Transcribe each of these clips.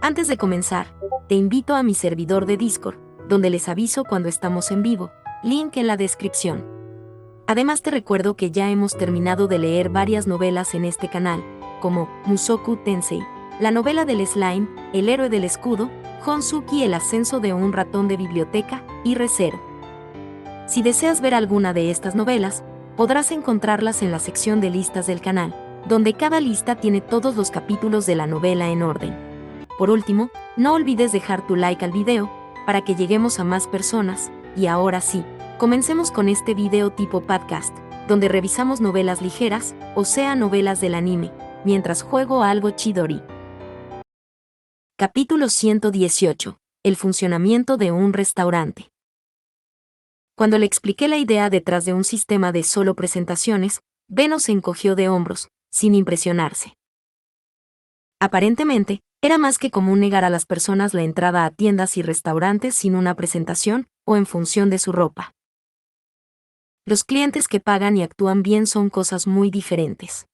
Antes de comenzar, te invito a mi servidor de Discord, donde les aviso cuando estamos en vivo, link en la descripción. Además te recuerdo que ya hemos terminado de leer varias novelas en este canal, como Mushoku Tensei, la novela del slime, El héroe del escudo, Honsuki, el ascenso de un ratón de biblioteca, y Re:Zero. Si deseas ver alguna de estas novelas, podrás encontrarlas en la sección de listas del canal, donde cada lista tiene todos los capítulos de la novela en orden. Por último, no olvides dejar tu like al video, para que lleguemos a más personas, y ahora sí, comencemos con este video tipo podcast, donde revisamos novelas ligeras, o sea novelas del anime, mientras juego algo Chidori. Capítulo 118. El funcionamiento de un restaurante. Cuando le expliqué la idea detrás de un sistema de solo presentaciones, Beno se encogió de hombros, sin impresionarse. Aparentemente, era más que común negar a las personas la entrada a tiendas y restaurantes sin una presentación, o en función de su ropa. Los clientes que pagan y actúan bien son cosas muy diferentes.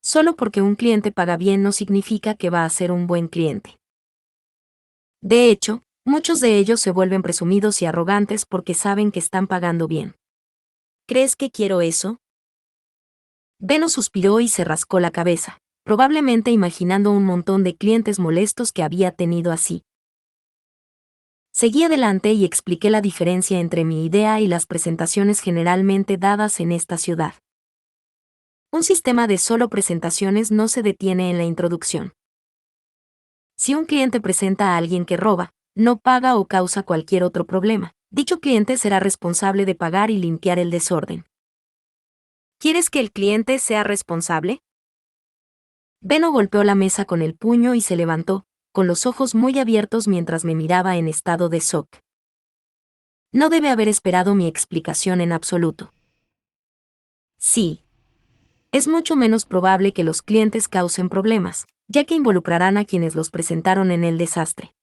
Solo porque un cliente paga bien no significa que va a ser un buen cliente. De hecho, muchos de ellos se vuelven presumidos y arrogantes porque saben que están pagando bien. ¿Crees que quiero eso? Beno suspiró y se rascó la cabeza, probablemente imaginando un montón de clientes molestos que había tenido así. Seguí adelante y expliqué la diferencia entre mi idea y las presentaciones generalmente dadas en esta ciudad. Un sistema de solo presentaciones no se detiene en la introducción. Si un cliente presenta a alguien que roba, no paga o causa cualquier otro problema, dicho cliente será responsable de pagar y limpiar el desorden. ¿Quieres que el cliente sea responsable? Beno golpeó la mesa con el puño y se levantó, con los ojos muy abiertos mientras me miraba en estado de shock. No debe haber esperado mi explicación en absoluto. Sí. Es mucho menos probable que los clientes causen problemas, ya que involucrarán a quienes los presentaron en el desastre.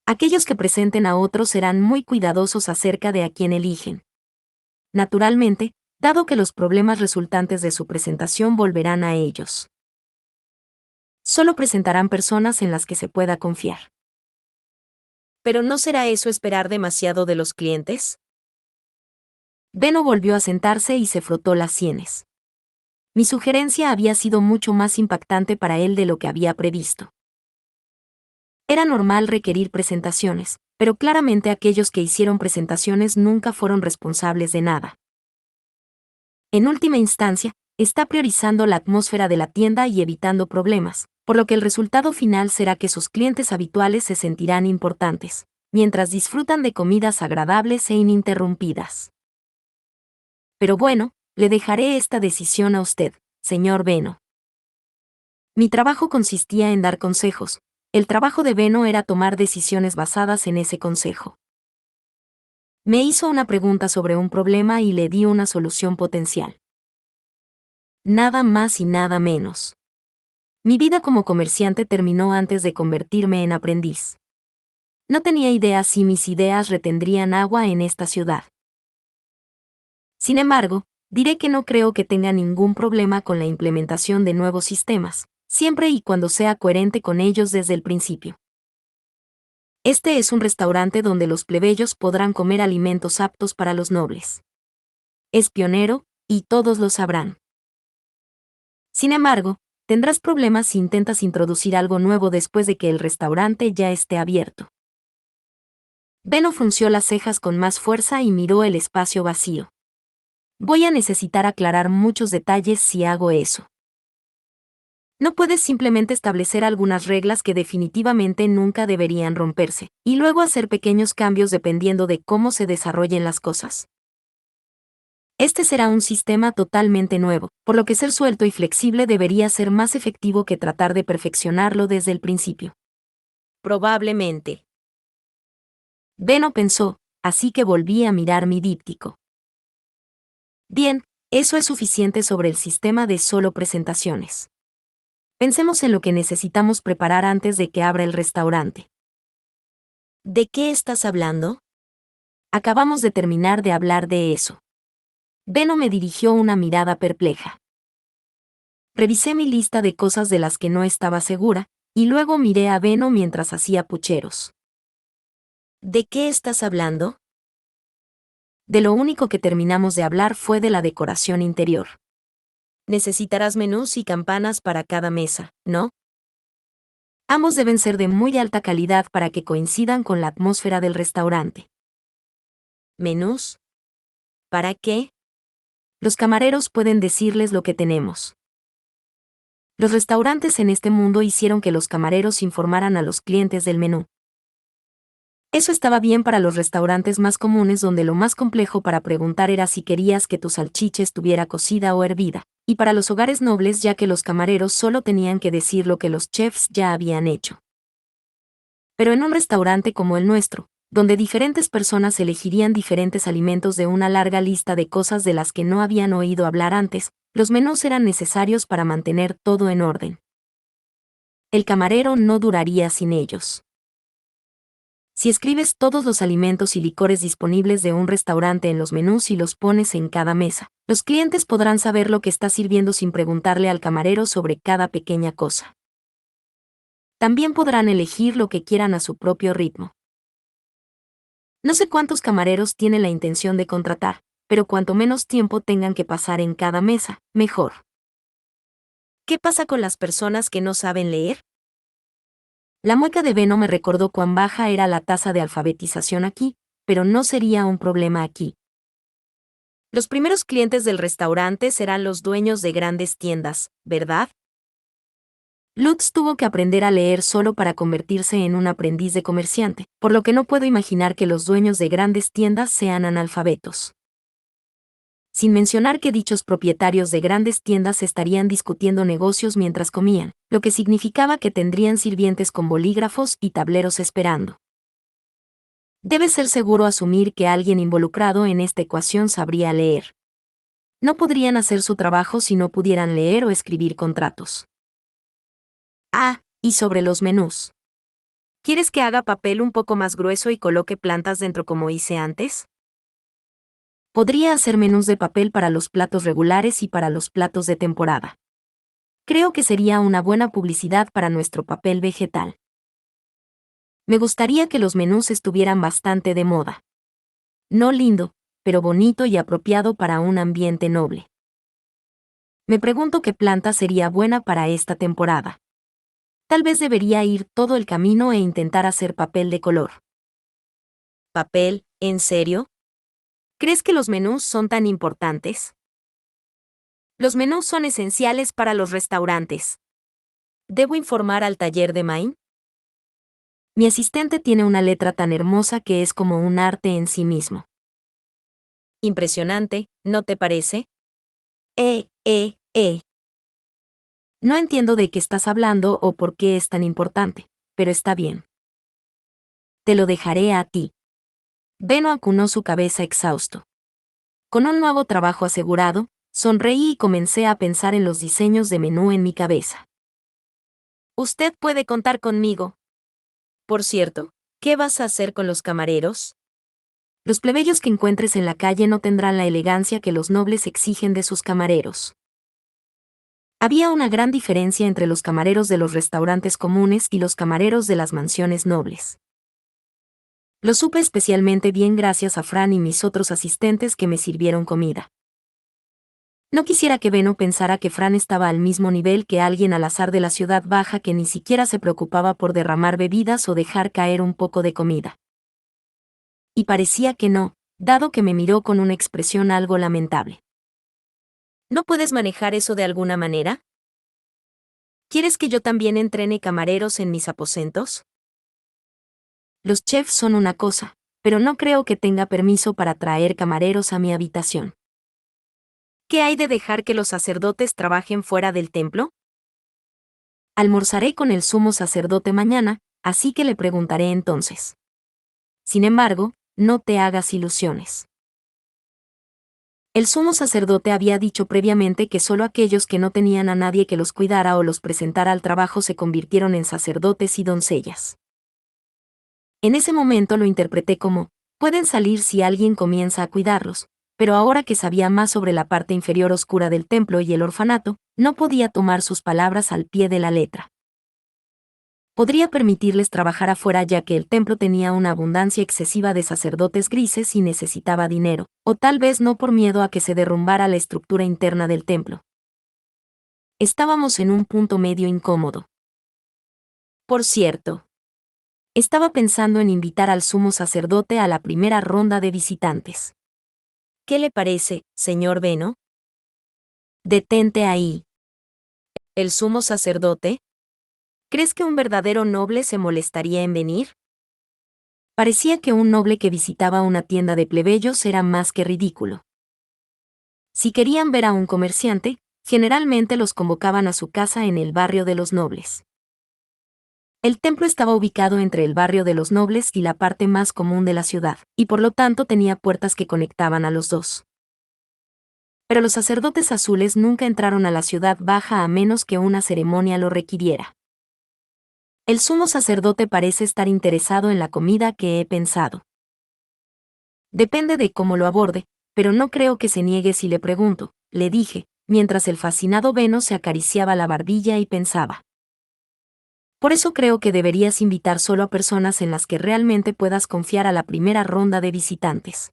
Aquellos que presenten a otros serán muy cuidadosos acerca de a quién eligen. Naturalmente, dado que los problemas resultantes de su presentación volverán a ellos. Solo presentarán personas en las que se pueda confiar. ¿Pero no será eso esperar demasiado de los clientes? Beno volvió a sentarse y se frotó las sienes. Mi sugerencia había sido mucho más impactante para él de lo que había previsto. Era normal requerir presentaciones, pero claramente aquellos que hicieron presentaciones nunca fueron responsables de nada. En última instancia, está priorizando la atmósfera de la tienda y evitando problemas, por lo que el resultado final será que sus clientes habituales se sentirán importantes, mientras disfrutan de comidas agradables e ininterrumpidas. Pero bueno, le dejaré esta decisión a usted, señor Beno. Mi trabajo consistía en dar consejos. El trabajo de Beno era tomar decisiones basadas en ese consejo. Me hizo una pregunta sobre un problema y le di una solución potencial. Nada más y nada menos. Mi vida como comerciante terminó antes de convertirme en aprendiz. No tenía idea si mis ideas retendrían agua en esta ciudad. Sin embargo, diré que no creo que tenga ningún problema con la implementación de nuevos sistemas, siempre y cuando sea coherente con ellos desde el principio. Este es un restaurante donde los plebeyos podrán comer alimentos aptos para los nobles. Es pionero, y todos lo sabrán. Sin embargo, tendrás problemas si intentas introducir algo nuevo después de que el restaurante ya esté abierto. Beno frunció las cejas con más fuerza y miró el espacio vacío. Voy a necesitar aclarar muchos detalles si hago eso. No puedes simplemente establecer algunas reglas que definitivamente nunca deberían romperse, y luego hacer pequeños cambios dependiendo de cómo se desarrollen las cosas. Este será un sistema totalmente nuevo, por lo que ser suelto y flexible debería ser más efectivo que tratar de perfeccionarlo desde el principio. Probablemente. Beno pensó, así que volví a mirar mi díptico. Bien, eso es suficiente sobre el sistema de solo presentaciones. Pensemos en lo que necesitamos preparar antes de que abra el restaurante. ¿De qué estás hablando? Acabamos de terminar de hablar de eso. Beno me dirigió una mirada perpleja. Revisé mi lista de cosas de las que no estaba segura, Y luego miré a Beno mientras hacía pucheros. ¿De qué estás hablando? De lo único que terminamos de hablar fue de la decoración interior. Necesitarás menús y campanas para cada mesa, ¿no? Ambos deben ser de muy alta calidad para que coincidan con la atmósfera del restaurante. ¿Menús? ¿Para qué? Los camareros pueden decirles lo que tenemos. Los restaurantes en este mundo hicieron que los camareros informaran a los clientes del menú. Eso estaba bien para los restaurantes más comunes donde lo más complejo para preguntar era si querías que tu salchicha estuviera cocida o hervida, y para los hogares nobles ya que los camareros solo tenían que decir lo que los chefs ya habían hecho. Pero en un restaurante como el nuestro, donde diferentes personas elegirían diferentes alimentos de una larga lista de cosas de las que no habían oído hablar antes, los menús eran necesarios para mantener todo en orden. El camarero no duraría sin ellos. Si escribes todos los alimentos y licores disponibles de un restaurante en los menús y los pones en cada mesa, los clientes podrán saber lo que está sirviendo sin preguntarle al camarero sobre cada pequeña cosa. También podrán elegir lo que quieran a su propio ritmo. No sé cuántos camareros tienen la intención de contratar, pero cuanto menos tiempo tengan que pasar en cada mesa, mejor. ¿Qué pasa con las personas que no saben leer? La mueca de Beno me recordó cuán baja era la tasa de alfabetización aquí, pero no sería un problema aquí. Los primeros clientes del restaurante serán los dueños de grandes tiendas, ¿verdad? Lutz tuvo que aprender a leer solo para convertirse en un aprendiz de comerciante, por lo que no puedo imaginar que los dueños de grandes tiendas sean analfabetos. Sin mencionar que dichos propietarios de grandes tiendas estarían discutiendo negocios mientras comían, lo que significaba que tendrían sirvientes con bolígrafos y tableros esperando. Debe ser seguro asumir que alguien involucrado en esta ecuación sabría leer. No podrían hacer su trabajo si no pudieran leer o escribir contratos. Ah, y sobre los menús. ¿Quieres que haga papel un poco más grueso y coloque plantas dentro como hice antes? Podría hacer menús de papel para los platos regulares y para los platos de temporada. Creo que sería una buena publicidad para nuestro papel vegetal. Me gustaría que los menús estuvieran bastante de moda. No lindo, pero bonito y apropiado para un ambiente noble. Me pregunto qué planta sería buena para esta temporada. Tal vez debería ir todo el camino e intentar hacer papel de color. ¿Papel? ¿En serio? ¿Crees que los menús son tan importantes? Los menús son esenciales para los restaurantes. ¿Debo informar al taller de Maine? Mi asistente tiene una letra tan hermosa que es como un arte en sí mismo. Impresionante, ¿no te parece? Eh. No entiendo de qué estás hablando o por qué es tan importante, pero está bien. Te lo dejaré a ti. Beno acunó su cabeza exhausto. Con un nuevo trabajo asegurado, sonreí y comencé a pensar en los diseños de menú en mi cabeza. Usted puede contar conmigo. Por cierto, ¿qué vas a hacer con los camareros? Los plebeyos que encuentres en la calle no tendrán la elegancia que los nobles exigen de sus camareros. Había una gran diferencia entre los camareros de los restaurantes comunes y los camareros de las mansiones nobles. Lo supe especialmente bien gracias a Fran y mis otros asistentes que me sirvieron comida. No quisiera que Beno pensara que Fran estaba al mismo nivel que alguien al azar de la ciudad baja que ni siquiera se preocupaba por derramar bebidas o dejar caer un poco de comida. Y parecía que no, dado que me miró con una expresión algo lamentable. ¿No puedes manejar eso de alguna manera? ¿Quieres que yo también entrene camareros en mis aposentos? Los chefs son una cosa, pero no creo que tenga permiso para traer camareros a mi habitación. ¿Qué hay de dejar que los sacerdotes trabajen fuera del templo? Almorzaré con el sumo sacerdote mañana, así que le preguntaré entonces. Sin embargo, no te hagas ilusiones. El sumo sacerdote había dicho previamente que solo aquellos que no tenían a nadie que los cuidara o los presentara al trabajo se convirtieron en sacerdotes y doncellas. En ese momento lo interpreté como, pueden salir si alguien comienza a cuidarlos, pero ahora que sabía más sobre la parte inferior oscura del templo y el orfanato, no podía tomar sus palabras al pie de la letra. Podría permitirles trabajar afuera ya que el templo tenía una abundancia excesiva de sacerdotes grises y necesitaba dinero, o tal vez no por miedo a que se derrumbara la estructura interna del templo. Estábamos en un punto medio incómodo. Por cierto, estaba pensando en invitar al sumo sacerdote a la primera ronda de visitantes. ¿Qué le parece, señor Beno? Detente ahí. ¿El sumo sacerdote? ¿Crees que un verdadero noble se molestaría en venir? Parecía que un noble que visitaba una tienda de plebeyos era más que ridículo. Si querían ver a un comerciante, generalmente los convocaban a su casa en el barrio de los nobles. El templo estaba ubicado entre el barrio de los nobles y la parte más común de la ciudad, y por lo tanto tenía puertas que conectaban a los dos. Pero los sacerdotes azules nunca entraron a la ciudad baja a menos que una ceremonia lo requiriera. El sumo sacerdote parece estar interesado en la comida que he pensado. Depende de cómo lo aborde, pero no creo que se niegue si le pregunto, le dije, mientras el fascinado Beno se acariciaba la barbilla y pensaba. Por eso creo que deberías invitar solo a personas en las que realmente puedas confiar a la primera ronda de visitantes.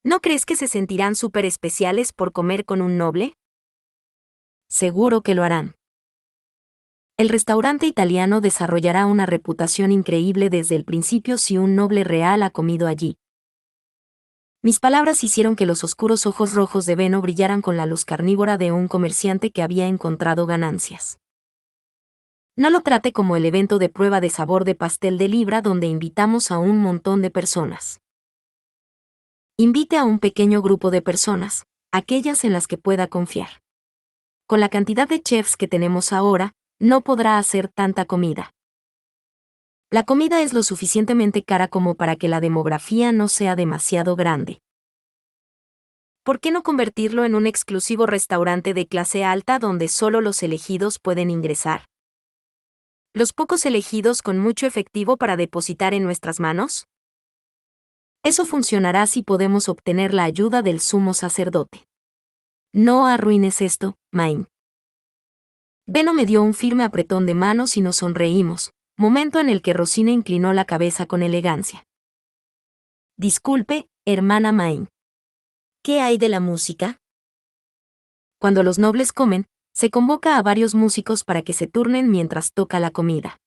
¿No crees que se sentirán súper especiales por comer con un noble? Seguro que lo harán. El restaurante italiano desarrollará una reputación increíble desde el principio si un noble real ha comido allí. Mis palabras hicieron que los oscuros ojos rojos de Beno brillaran con la luz carnívora de un comerciante que había encontrado ganancias. No lo trate como el evento de prueba de sabor de pastel de libra donde invitamos a un montón de personas. Invite a un pequeño grupo de personas, aquellas en las que pueda confiar. Con la cantidad de chefs que tenemos ahora, no podrá hacer tanta comida. La comida es lo suficientemente cara como para que la demografía no sea demasiado grande. ¿Por qué no convertirlo en un exclusivo restaurante de clase alta donde solo los elegidos pueden ingresar? ¿Los pocos elegidos con mucho efectivo para depositar en nuestras manos? Eso funcionará si podemos obtener la ayuda del sumo sacerdote. No arruines esto, Main. Beno me dio un firme apretón de manos y nos sonreímos, momento en el que Rosina inclinó la cabeza con elegancia. Disculpe, hermana Main. ¿Qué hay de la música? Cuando los nobles comen, se convoca a varios músicos para que se turnen mientras toca la comida.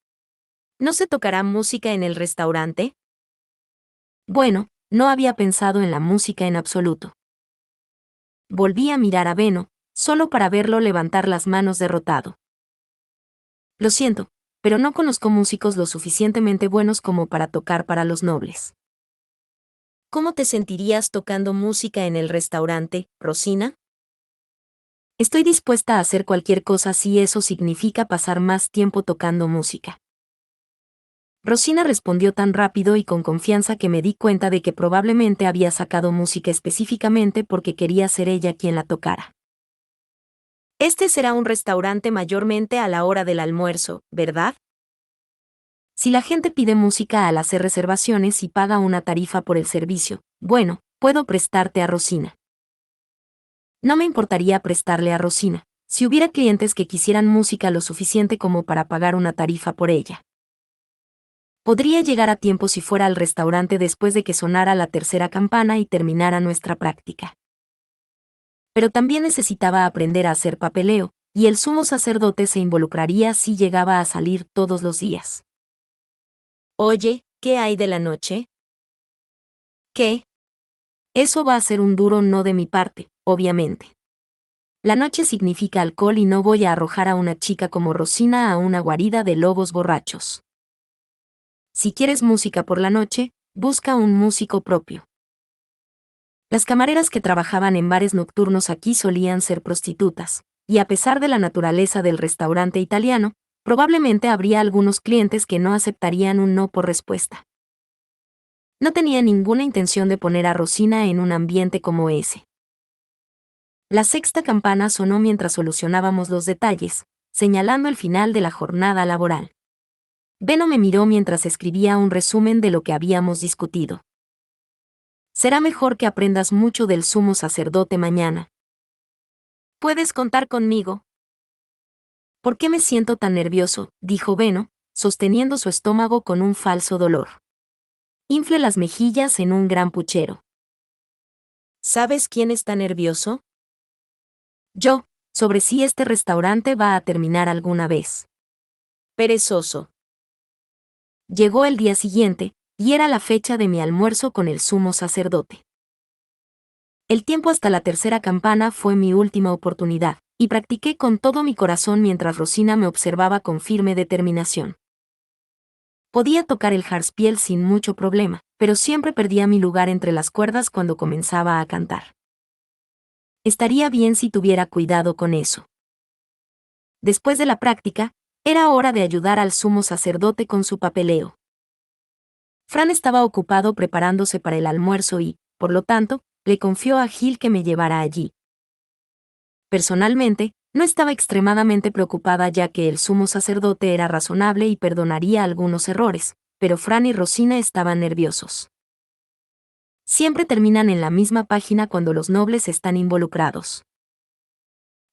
¿No se tocará música en el restaurante? Bueno, no había pensado en la música en absoluto. Volví a mirar a Beno, solo para verlo levantar las manos derrotado. Lo siento, pero no conozco músicos lo suficientemente buenos como para tocar para los nobles. ¿Cómo te sentirías tocando música en el restaurante, Rosina? Estoy dispuesta a hacer cualquier cosa si eso significa pasar más tiempo tocando música. Rosina respondió tan rápido y con confianza que me di cuenta de que probablemente había sacado música específicamente porque quería ser ella quien la tocara. Este será un restaurante mayormente a la hora del almuerzo, ¿verdad? Si la gente pide música al hacer reservaciones y paga una tarifa por el servicio, bueno, puedo prestarte a Rosina. No me importaría prestarle a Rosina, si hubiera clientes que quisieran música lo suficiente como para pagar una tarifa por ella. Podría llegar a tiempo si fuera al restaurante después de que sonara la tercera campana y terminara nuestra práctica. Pero también necesitaba aprender a hacer papeleo, y el sumo sacerdote se involucraría si llegaba a salir todos los días. Oye, ¿qué hay de la noche? ¿Qué? Eso va a ser un duro no de mi parte, obviamente. La noche significa alcohol y no voy a arrojar a una chica como Rosina a una guarida de lobos borrachos. Si quieres música por la noche, busca un músico propio. Las camareras que trabajaban en bares nocturnos aquí solían ser prostitutas, y a pesar de la naturaleza del restaurante italiano, probablemente habría algunos clientes que no aceptarían un no por respuesta. No tenía ninguna intención de poner a Rosina en un ambiente como ese. La sexta campana sonó mientras solucionábamos los detalles, señalando el final de la jornada laboral. Beno me miró mientras escribía un resumen de lo que habíamos discutido. Será mejor que aprendas mucho del sumo sacerdote mañana. Puedes contar conmigo. ¿Por qué me siento tan nervioso?, dijo Beno, sosteniendo su estómago con un falso dolor. Infle las mejillas en un gran puchero. ¿Sabes quién está nervioso? Yo, sobre si este restaurante va a terminar alguna vez. Perezoso. Llegó el día siguiente, y era la fecha de mi almuerzo con el sumo sacerdote. El tiempo hasta la tercera campana fue mi última oportunidad, y practiqué con todo mi corazón mientras Rosina me observaba con firme determinación. Podía tocar el jarspiel sin mucho problema, pero siempre perdía mi lugar entre las cuerdas cuando comenzaba a cantar. Estaría bien si tuviera cuidado con eso. Después de la práctica, era hora de ayudar al sumo sacerdote con su papeleo. Fran estaba ocupado preparándose para el almuerzo y, por lo tanto, le confió a Gil que me llevara allí. Personalmente, no estaba extremadamente preocupada ya que el sumo sacerdote era razonable y perdonaría algunos errores, pero Fran y Rosina estaban nerviosos. Siempre terminan en la misma página cuando los nobles están involucrados.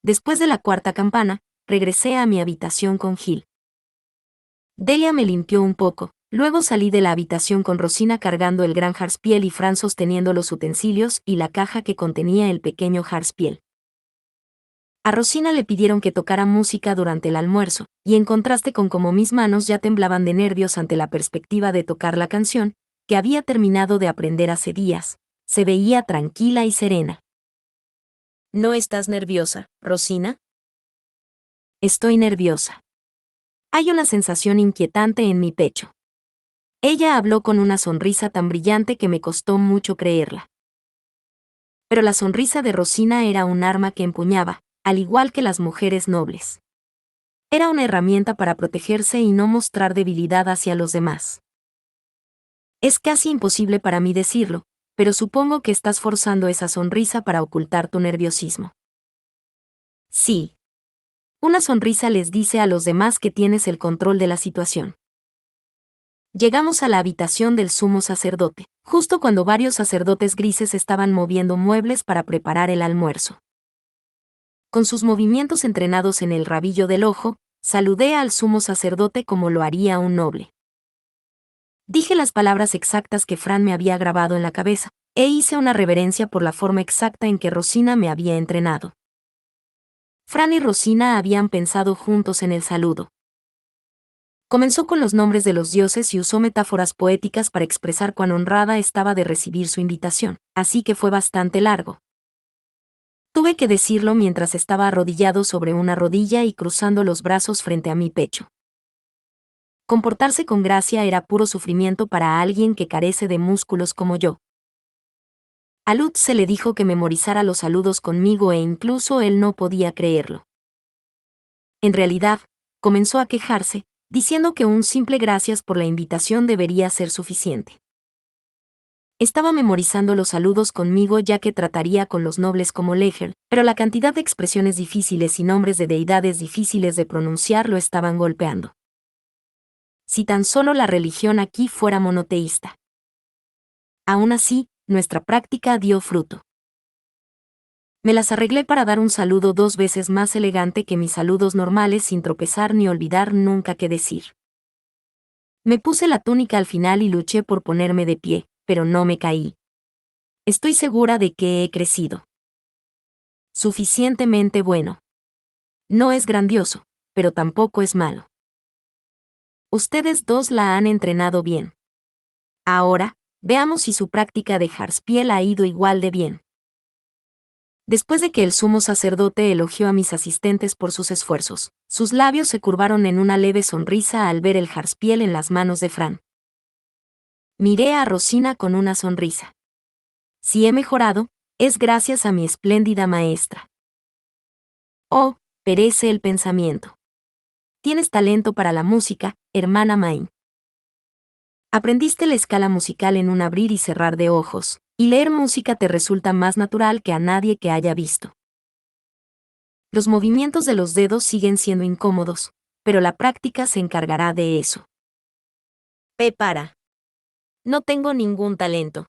Después de la cuarta campana, regresé a mi habitación con Gil. Delia me limpió un poco, luego salí de la habitación con Rosina cargando el gran jarspiel y Fran sosteniendo los utensilios y la caja que contenía el pequeño jarspiel. A Rosina le pidieron que tocara música durante el almuerzo, y en contraste con cómo mis manos ya temblaban de nervios ante la perspectiva de tocar la canción, que había terminado de aprender hace días, se veía tranquila y serena. ¿No estás nerviosa, Rosina? Estoy nerviosa. Hay una sensación inquietante en mi pecho. Ella habló con una sonrisa tan brillante que me costó mucho creerla. Pero la sonrisa de Rosina era un arma que empuñaba, al igual que las mujeres nobles. Era una herramienta para protegerse y no mostrar debilidad hacia los demás. Es casi imposible para mí decirlo, pero supongo que estás forzando esa sonrisa para ocultar tu nerviosismo. Sí. Una sonrisa les dice a los demás que tienes el control de la situación. Llegamos a la habitación del sumo sacerdote, justo cuando varios sacerdotes grises estaban moviendo muebles para preparar el almuerzo. Con sus movimientos entrenados en el rabillo del ojo, saludé al sumo sacerdote como lo haría un noble. Dije las palabras exactas que Fran me había grabado en la cabeza, e hice una reverencia por la forma exacta en que Rosina me había entrenado. Fran y Rosina habían pensado juntos en el saludo. Comenzó con los nombres de los dioses y usó metáforas poéticas para expresar cuán honrada estaba de recibir su invitación, así que fue bastante largo. Tuve que decirlo mientras estaba arrodillado sobre una rodilla y cruzando los brazos frente a mi pecho. Comportarse con gracia era puro sufrimiento para alguien que carece de músculos como yo. A Lutz se le dijo que memorizara los saludos conmigo e incluso él no podía creerlo. En realidad, comenzó a quejarse, diciendo que un simple gracias por la invitación debería ser suficiente. Estaba memorizando los saludos conmigo ya que trataría con los nobles como Leger, pero la cantidad de expresiones difíciles y nombres de deidades difíciles de pronunciar lo estaban golpeando. Si tan solo la religión aquí fuera monoteísta. Aún así, nuestra práctica dio fruto. Me las arreglé para dar un saludo 2 veces más elegante que mis saludos normales sin tropezar ni olvidar nunca qué decir. Me puse la túnica al final y luché por ponerme de pie, pero no me caí. Estoy segura de que he crecido. Suficientemente bueno. No es grandioso, pero tampoco es malo. Ustedes dos la han entrenado bien. Ahora, veamos si su práctica de jarspiel ha ido igual de bien. Después de que el sumo sacerdote elogió a mis asistentes por sus esfuerzos, sus labios se curvaron en una leve sonrisa al ver el jarspiel en las manos de Fran. Miré a Rosina con una sonrisa. Si he mejorado, es gracias a mi espléndida maestra. Oh, perece el pensamiento. Tienes talento para la música, hermana Main. Aprendiste la escala musical en un abrir y cerrar de ojos, y leer música te resulta más natural que a nadie que haya visto. Los movimientos de los dedos siguen siendo incómodos, pero la práctica se encargará de eso. Para. No tengo ningún talento.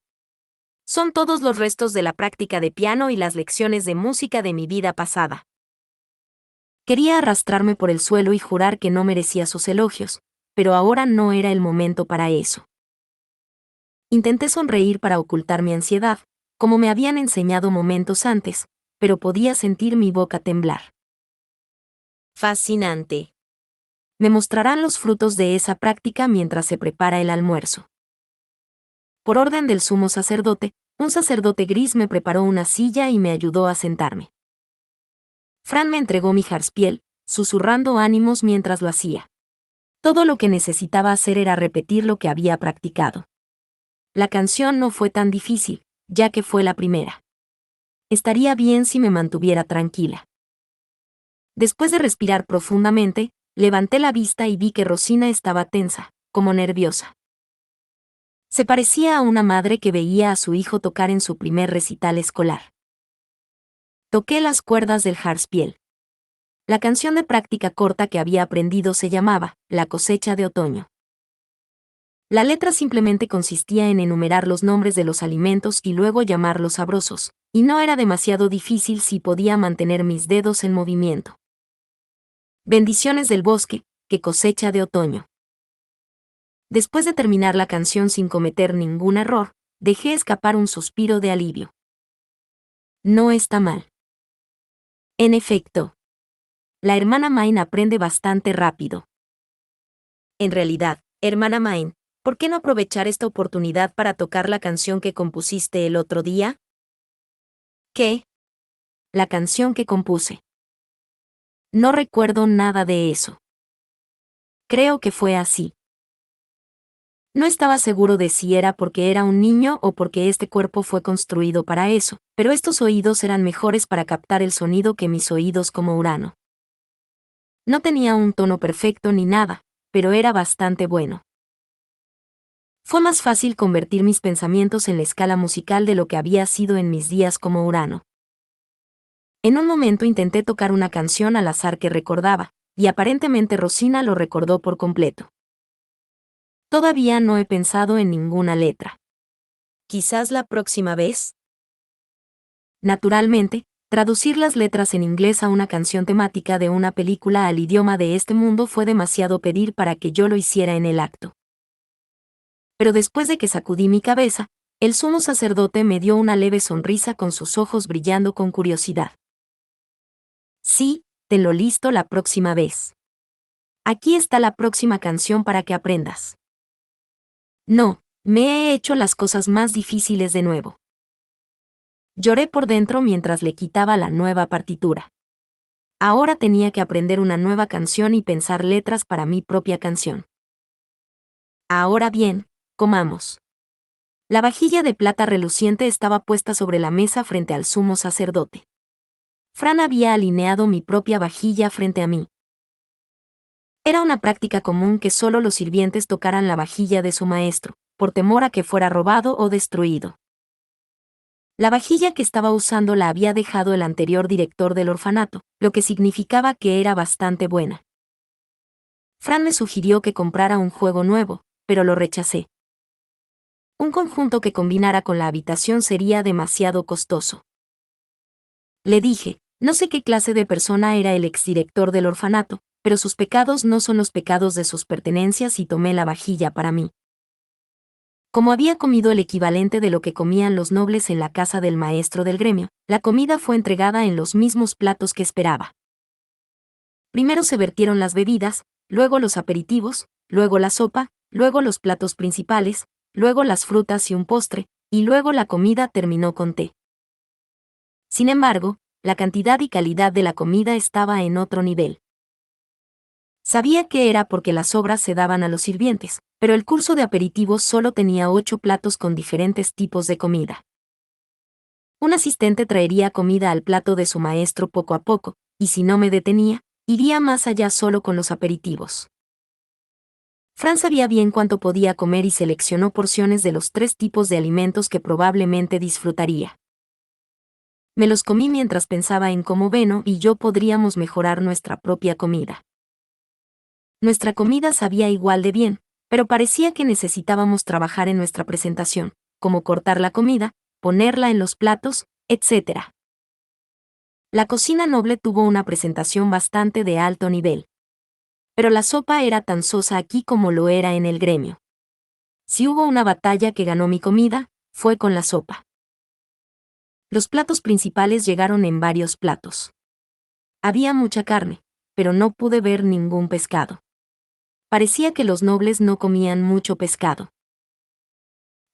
Son todos los restos de la práctica de piano y las lecciones de música de mi vida pasada. Quería arrastrarme por el suelo y jurar que no merecía sus elogios, pero ahora no era el momento para eso. Intenté sonreír para ocultar mi ansiedad, como me habían enseñado momentos antes, pero podía sentir mi boca temblar. Fascinante. Me mostrarán los frutos de esa práctica mientras se prepara el almuerzo. Por orden del sumo sacerdote, un sacerdote gris me preparó una silla y me ayudó a sentarme. Fran me entregó mi jarspiel, susurrando ánimos mientras lo hacía. Todo lo que necesitaba hacer era repetir lo que había practicado. La canción no fue tan difícil, ya que fue la primera. Estaría bien si me mantuviera tranquila. Después de respirar profundamente, levanté la vista y vi que Rosina estaba tensa, como nerviosa. Se parecía a una madre que veía a su hijo tocar en su primer recital escolar. Toqué las cuerdas del jarspiel. La canción de práctica corta que había aprendido se llamaba La cosecha de otoño. La letra simplemente consistía en enumerar los nombres de los alimentos y luego llamarlos sabrosos, y no era demasiado difícil si podía mantener mis dedos en movimiento. Bendiciones del bosque, que cosecha de otoño. Después de terminar la canción sin cometer ningún error, dejé escapar un suspiro de alivio. No está mal. En efecto, la hermana Main aprende bastante rápido. En realidad, hermana Main, ¿por qué no aprovechar esta oportunidad para tocar la canción que compusiste el otro día? ¿Qué? La canción que compuse. No recuerdo nada de eso. Creo que fue así. No estaba seguro de si era porque era un niño o porque este cuerpo fue construido para eso, pero estos oídos eran mejores para captar el sonido que mis oídos como Urano. No tenía un tono perfecto ni nada, pero era bastante bueno. Fue más fácil convertir mis pensamientos en la escala musical de lo que había sido en mis días como Urano. En un momento intenté tocar una canción al azar que recordaba, y aparentemente Rosina lo recordó por completo. Todavía no he pensado en ninguna letra. ¿Quizás la próxima vez? Naturalmente, traducir las letras en inglés a una canción temática de una película al idioma de este mundo fue demasiado pedir para que yo lo hiciera en el acto. Pero después de que sacudí mi cabeza, el sumo sacerdote me dio una leve sonrisa con sus ojos brillando con curiosidad. Sí, tenlo listo la próxima vez. Aquí está la próxima canción para que aprendas. No, me he hecho las cosas más difíciles de nuevo. Lloré por dentro mientras le quitaba la nueva partitura. Ahora tenía que aprender una nueva canción y pensar letras para mi propia canción. Ahora bien, comamos. La vajilla de plata reluciente estaba puesta sobre la mesa frente al sumo sacerdote. Fran había alineado mi propia vajilla frente a mí. Era una práctica común que solo los sirvientes tocaran la vajilla de su maestro, por temor a que fuera robado o destruido. La vajilla que estaba usando la había dejado el anterior director del orfanato, lo que significaba que era bastante buena. Fran me sugirió que comprara un juego nuevo, pero lo rechacé. Un conjunto que combinara con la habitación sería demasiado costoso. Le dije, no sé qué clase de persona era el exdirector del orfanato, pero sus pecados no son los pecados de sus pertenencias y tomé la vajilla para mí. Como había comido el equivalente de lo que comían los nobles en la casa del maestro del gremio, la comida fue entregada en los mismos platos que esperaba. Primero se vertieron las bebidas, luego los aperitivos, luego la sopa, luego los platos principales, luego las frutas y un postre, y luego la comida terminó con té. Sin embargo, la cantidad y calidad de la comida estaba en otro nivel. Sabía que era porque las sobras se daban a los sirvientes, pero el curso de aperitivos solo tenía 8 platos con diferentes tipos de comida. Un asistente traería comida al plato de su maestro poco a poco, y si no me detenía, iría más allá solo con los aperitivos. Fran sabía bien cuánto podía comer y seleccionó porciones de los 3 tipos de alimentos que probablemente disfrutaría. Me los comí mientras pensaba en cómo Beno y yo podríamos mejorar nuestra propia comida. Nuestra comida sabía igual de bien, pero parecía que necesitábamos trabajar en nuestra presentación, como cortar la comida, ponerla en los platos, etc. La cocina noble tuvo una presentación bastante de alto nivel. Pero la sopa era tan sosa aquí como lo era en el gremio. Si hubo una batalla que ganó mi comida, fue con la sopa. Los platos principales llegaron en varios platos. Había mucha carne, pero no pude ver ningún pescado. Parecía que los nobles no comían mucho pescado.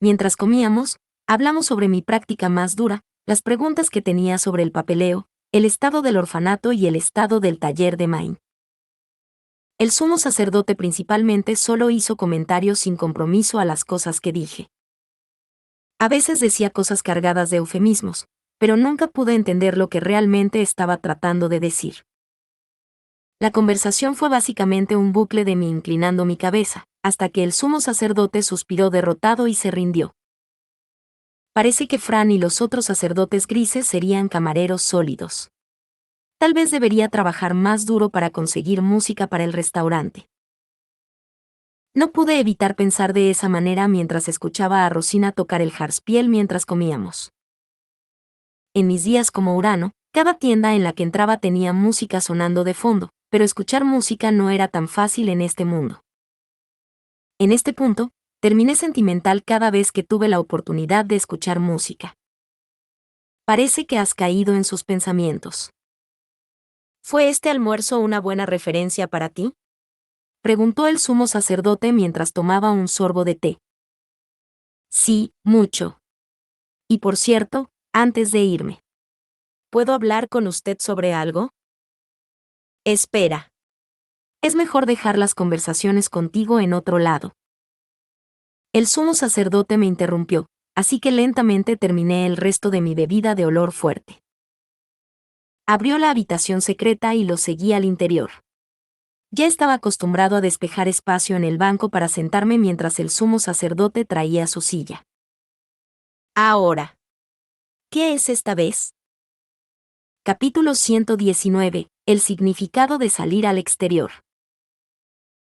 Mientras comíamos, hablamos sobre mi práctica más dura, las preguntas que tenía sobre el papeleo, el estado del orfanato y el estado del taller de Maine. El sumo sacerdote principalmente solo hizo comentarios sin compromiso a las cosas que dije. A veces decía cosas cargadas de eufemismos, pero nunca pude entender lo que realmente estaba tratando de decir. La conversación fue básicamente un bucle de mí inclinando mi cabeza, hasta que el sumo sacerdote suspiró derrotado y se rindió. Parece que Fran y los otros sacerdotes grises serían camareros sólidos. Tal vez debería trabajar más duro para conseguir música para el restaurante. No pude evitar pensar de esa manera mientras escuchaba a Rosina tocar el jarspiel mientras comíamos. En mis días como Urano, cada tienda en la que entraba tenía música sonando de fondo, pero escuchar música no era tan fácil en este mundo. En este punto, terminé sentimental cada vez que tuve la oportunidad de escuchar música. Parece que has caído en sus pensamientos. ¿Fue este almuerzo una buena referencia para ti? Preguntó el sumo sacerdote mientras tomaba un sorbo de té. Sí, mucho. Y por cierto, antes de irme, ¿puedo hablar con usted sobre algo? Espera. Es mejor dejar las conversaciones contigo en otro lado. El sumo sacerdote me interrumpió, así que lentamente terminé el resto de mi bebida de olor fuerte. Abrió la habitación secreta y lo seguí al interior. Ya estaba acostumbrado a despejar espacio en el banco para sentarme mientras el sumo sacerdote traía su silla. Ahora, ¿qué es esta vez? Capítulo 119. El significado de salir al exterior.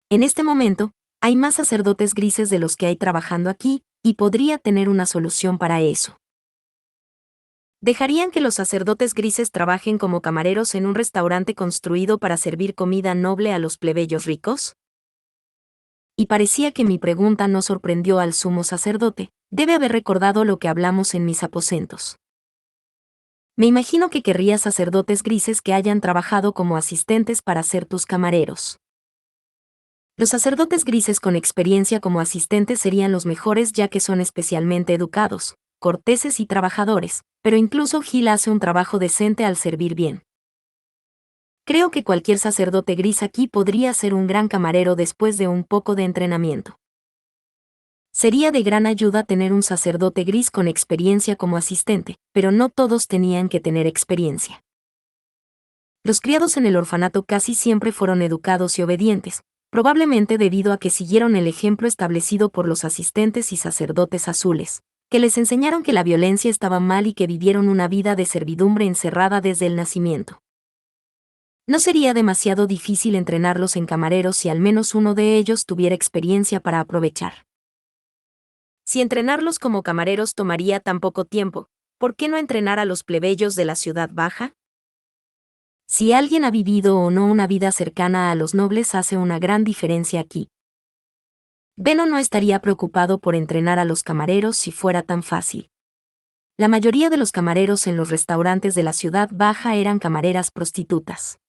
En este momento, hay más sacerdotes grises de los que hay trabajando aquí, y podría tener una solución para eso. ¿Dejarían que los sacerdotes grises trabajen como camareros en un restaurante construido para servir comida noble a los plebeyos ricos? Y parecía que mi pregunta no sorprendió al sumo sacerdote, debe haber recordado lo que hablamos en mis aposentos. Me imagino que querrías sacerdotes grises que hayan trabajado como asistentes para ser tus camareros. Los sacerdotes grises con experiencia como asistentes serían los mejores ya que son especialmente educados, corteses y trabajadores, pero incluso Gil hace un trabajo decente al servir bien. Creo que cualquier sacerdote gris aquí podría ser un gran camarero después de un poco de entrenamiento. Sería de gran ayuda tener un sacerdote gris con experiencia como asistente, pero no todos tenían que tener experiencia. Los criados en el orfanato casi siempre fueron educados y obedientes, probablemente debido a que siguieron el ejemplo establecido por los asistentes y sacerdotes azules, que les enseñaron que la violencia estaba mal y que vivieron una vida de servidumbre encerrada desde el nacimiento. No sería demasiado difícil entrenarlos en camareros si al menos uno de ellos tuviera experiencia para aprovechar. Si entrenarlos como camareros tomaría tan poco tiempo, ¿por qué no entrenar a los plebeyos de la ciudad baja? Si alguien ha vivido o no una vida cercana a los nobles hace una gran diferencia aquí. Beno no estaría preocupado por entrenar a los camareros si fuera tan fácil. La mayoría de los camareros en los restaurantes de la ciudad baja eran camareras prostitutas.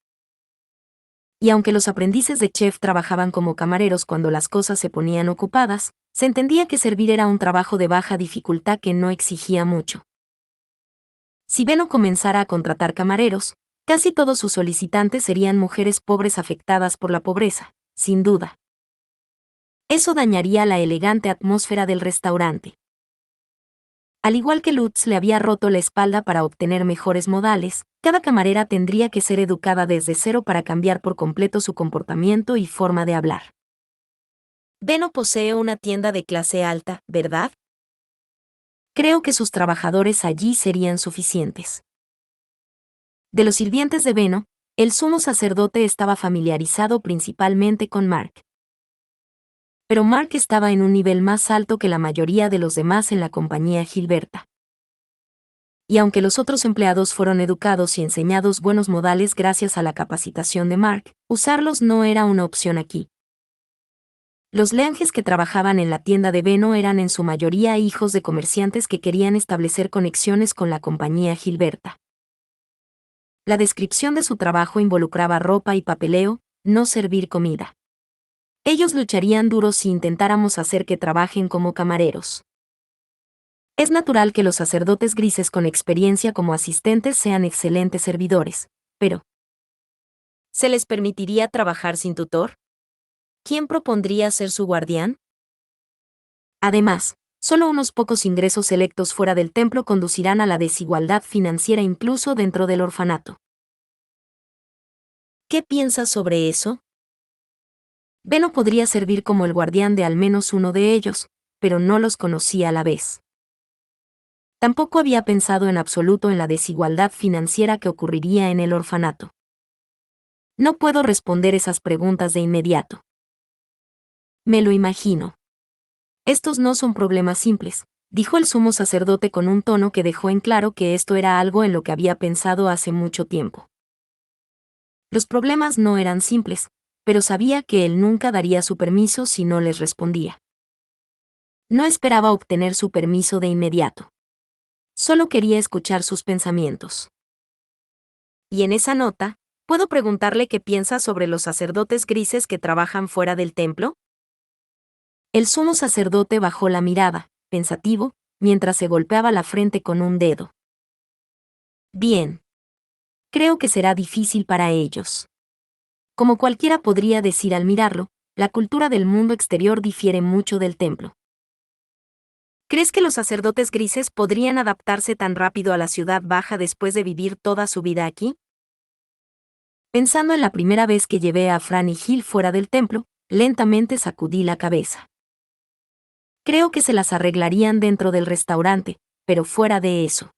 Y aunque los aprendices de chef trabajaban como camareros cuando las cosas se ponían ocupadas, se entendía que servir era un trabajo de baja dificultad que no exigía mucho. Si Beno comenzara a contratar camareros, casi todos sus solicitantes serían mujeres pobres afectadas por la pobreza, sin duda. Eso dañaría la elegante atmósfera del restaurante. Al igual que Lutz le había roto la espalda para obtener mejores modales, cada camarera tendría que ser educada desde cero para cambiar por completo su comportamiento y forma de hablar. Beno posee una tienda de clase alta, ¿verdad? Creo que sus trabajadores allí serían suficientes. De los sirvientes de Beno, el sumo sacerdote estaba familiarizado principalmente con Mark. Pero Mark estaba en un nivel más alto que la mayoría de los demás en la compañía Gilberta. y aunque los otros empleados fueron educados y enseñados buenos modales gracias a la capacitación de Mark, usarlos no era una opción aquí. Los Leanges que trabajaban en la tienda de Beno eran en su mayoría hijos de comerciantes que querían establecer conexiones con la compañía Gilberta. La descripción de su trabajo involucraba ropa y papeleo, no servir comida. Ellos lucharían duro si intentáramos hacer que trabajen como camareros. Es natural que los sacerdotes grises con experiencia como asistentes sean excelentes servidores, pero ¿se les permitiría trabajar sin tutor? ¿Quién propondría ser su guardián? Además, solo unos pocos ingresos selectos fuera del templo conducirán a la desigualdad financiera incluso dentro del orfanato. ¿Qué piensas sobre eso? Beno podría servir como el guardián de al menos uno de ellos, pero no los conocía a la vez. Tampoco había pensado en absoluto en la desigualdad financiera que ocurriría en el orfanato. No puedo responder esas preguntas de inmediato. Me lo imagino. Estos no son problemas simples, dijo el sumo sacerdote con un tono que dejó en claro que esto era algo en lo que había pensado hace mucho tiempo. Los problemas no eran simples, pero sabía que él nunca daría su permiso si no les respondía. No esperaba obtener su permiso de inmediato. Solo quería escuchar sus pensamientos. Y en esa nota, ¿puedo preguntarle qué piensa sobre los sacerdotes grises que trabajan fuera del templo? El sumo sacerdote bajó la mirada, pensativo, mientras se golpeaba la frente con un dedo. Bien. Creo que será difícil para ellos. Como cualquiera podría decir al mirarlo, la cultura del mundo exterior difiere mucho del templo. ¿Crees que los sacerdotes grises podrían adaptarse tan rápido a la ciudad baja después de vivir toda su vida aquí? Pensando en la primera vez que llevé a Fran y Gil fuera del templo, lentamente sacudí la cabeza. Creo que se las arreglarían dentro del restaurante, pero fuera de eso.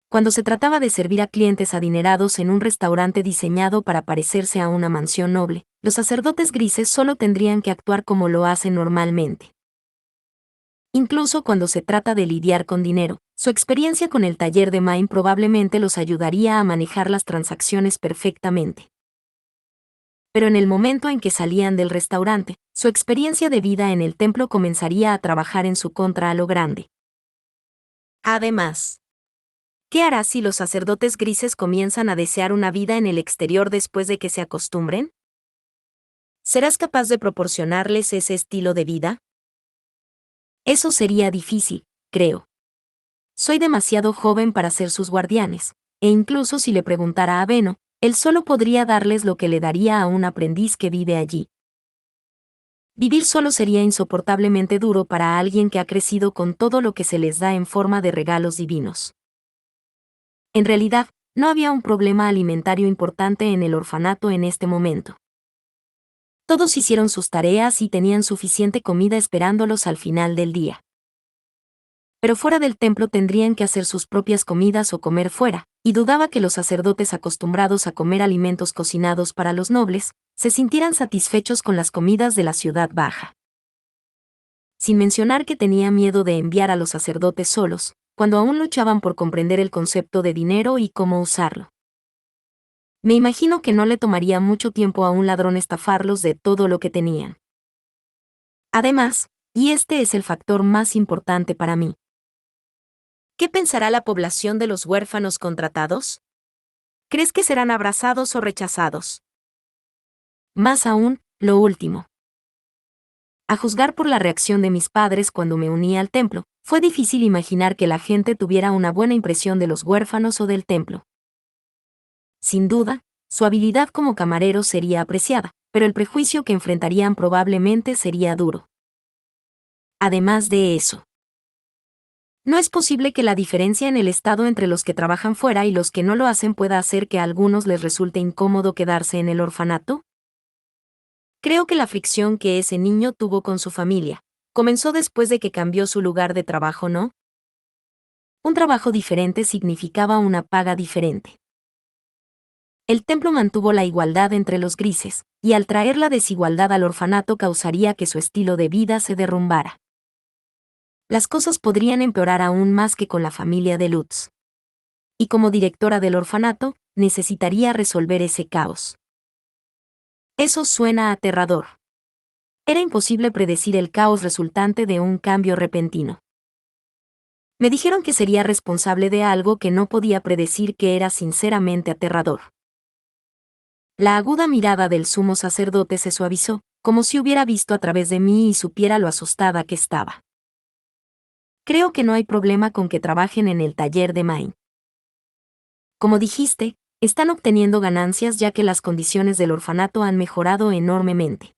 Cuando se trataba de servir a clientes adinerados en un restaurante diseñado para parecerse a una mansión noble, los sacerdotes grises solo tendrían que actuar como lo hacen normalmente. Incluso cuando se trata de lidiar con dinero, su experiencia con el taller de Main probablemente los ayudaría a manejar las transacciones perfectamente. Pero en el momento en que salían del restaurante, su experiencia de vida en el templo comenzaría a trabajar en su contra a lo grande. Además, ¿qué hará si los sacerdotes grises comienzan a desear una vida en el exterior después de que se acostumbren? ¿Serás capaz de proporcionarles ese estilo de vida? Eso sería difícil, creo. Soy demasiado joven para ser sus guardianes, e incluso si le preguntara a Beno, él solo podría darles lo que le daría a un aprendiz que vive allí. Vivir solo sería insoportablemente duro para alguien que ha crecido con todo lo que se les da en forma de regalos divinos. En realidad, no había un problema alimentario importante en el orfanato en este momento. Todos hicieron sus tareas y tenían suficiente comida esperándolos al final del día. Pero fuera del templo tendrían que hacer sus propias comidas o comer fuera, y dudaba que los sacerdotes acostumbrados a comer alimentos cocinados para los nobles, se sintieran satisfechos con las comidas de la ciudad baja. Sin mencionar que tenía miedo de enviar a los sacerdotes solos, cuando aún luchaban por comprender el concepto de dinero y cómo usarlo. Me imagino que no le tomaría mucho tiempo a un ladrón estafarlos de todo lo que tenían. Además, y este es el factor más importante para mí, ¿qué pensará la población de los huérfanos contratados? ¿Crees que serán abrazados o rechazados? Más aún, lo último. A juzgar por la reacción de mis padres cuando me uní al templo, fue difícil imaginar que la gente tuviera una buena impresión de los huérfanos o del templo. Sin duda, su habilidad como camarero sería apreciada, pero el prejuicio que enfrentarían probablemente sería duro. Además de eso, ¿no es posible que la diferencia en el estado entre los que trabajan fuera y los que no lo hacen pueda hacer que a algunos les resulte incómodo quedarse en el orfanato? Creo que la fricción que ese niño tuvo con su familia comenzó después de que cambió su lugar de trabajo, ¿no? Un trabajo diferente significaba una paga diferente. El templo mantuvo la igualdad entre los grises, y al traer la desigualdad al orfanato causaría que su estilo de vida se derrumbara. las cosas podrían empeorar aún más que con la familia de Lutz. Y como directora del orfanato, necesitaría resolver ese caos. Eso suena aterrador. Era imposible predecir el caos resultante de un cambio repentino. Me dijeron que sería responsable de algo que no podía predecir, que era sinceramente aterrador. La aguda mirada del sumo sacerdote se suavizó, como si hubiera visto a través de mí y supiera lo asustada que estaba. Creo que no hay problema con que trabajen en el taller de Main. Como dijiste, están obteniendo ganancias ya que las condiciones del orfanato han mejorado enormemente.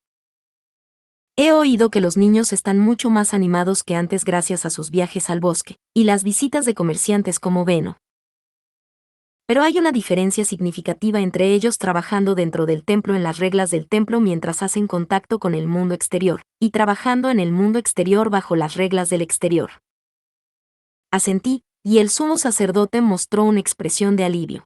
He oído que los niños están mucho más animados que antes gracias a sus viajes al bosque y las visitas de comerciantes como Beno. Pero hay una diferencia significativa entre ellos trabajando dentro del templo en las reglas del templo mientras hacen contacto con el mundo exterior, y trabajando en el mundo exterior bajo las reglas del exterior. Asentí, y el sumo sacerdote mostró una expresión de alivio.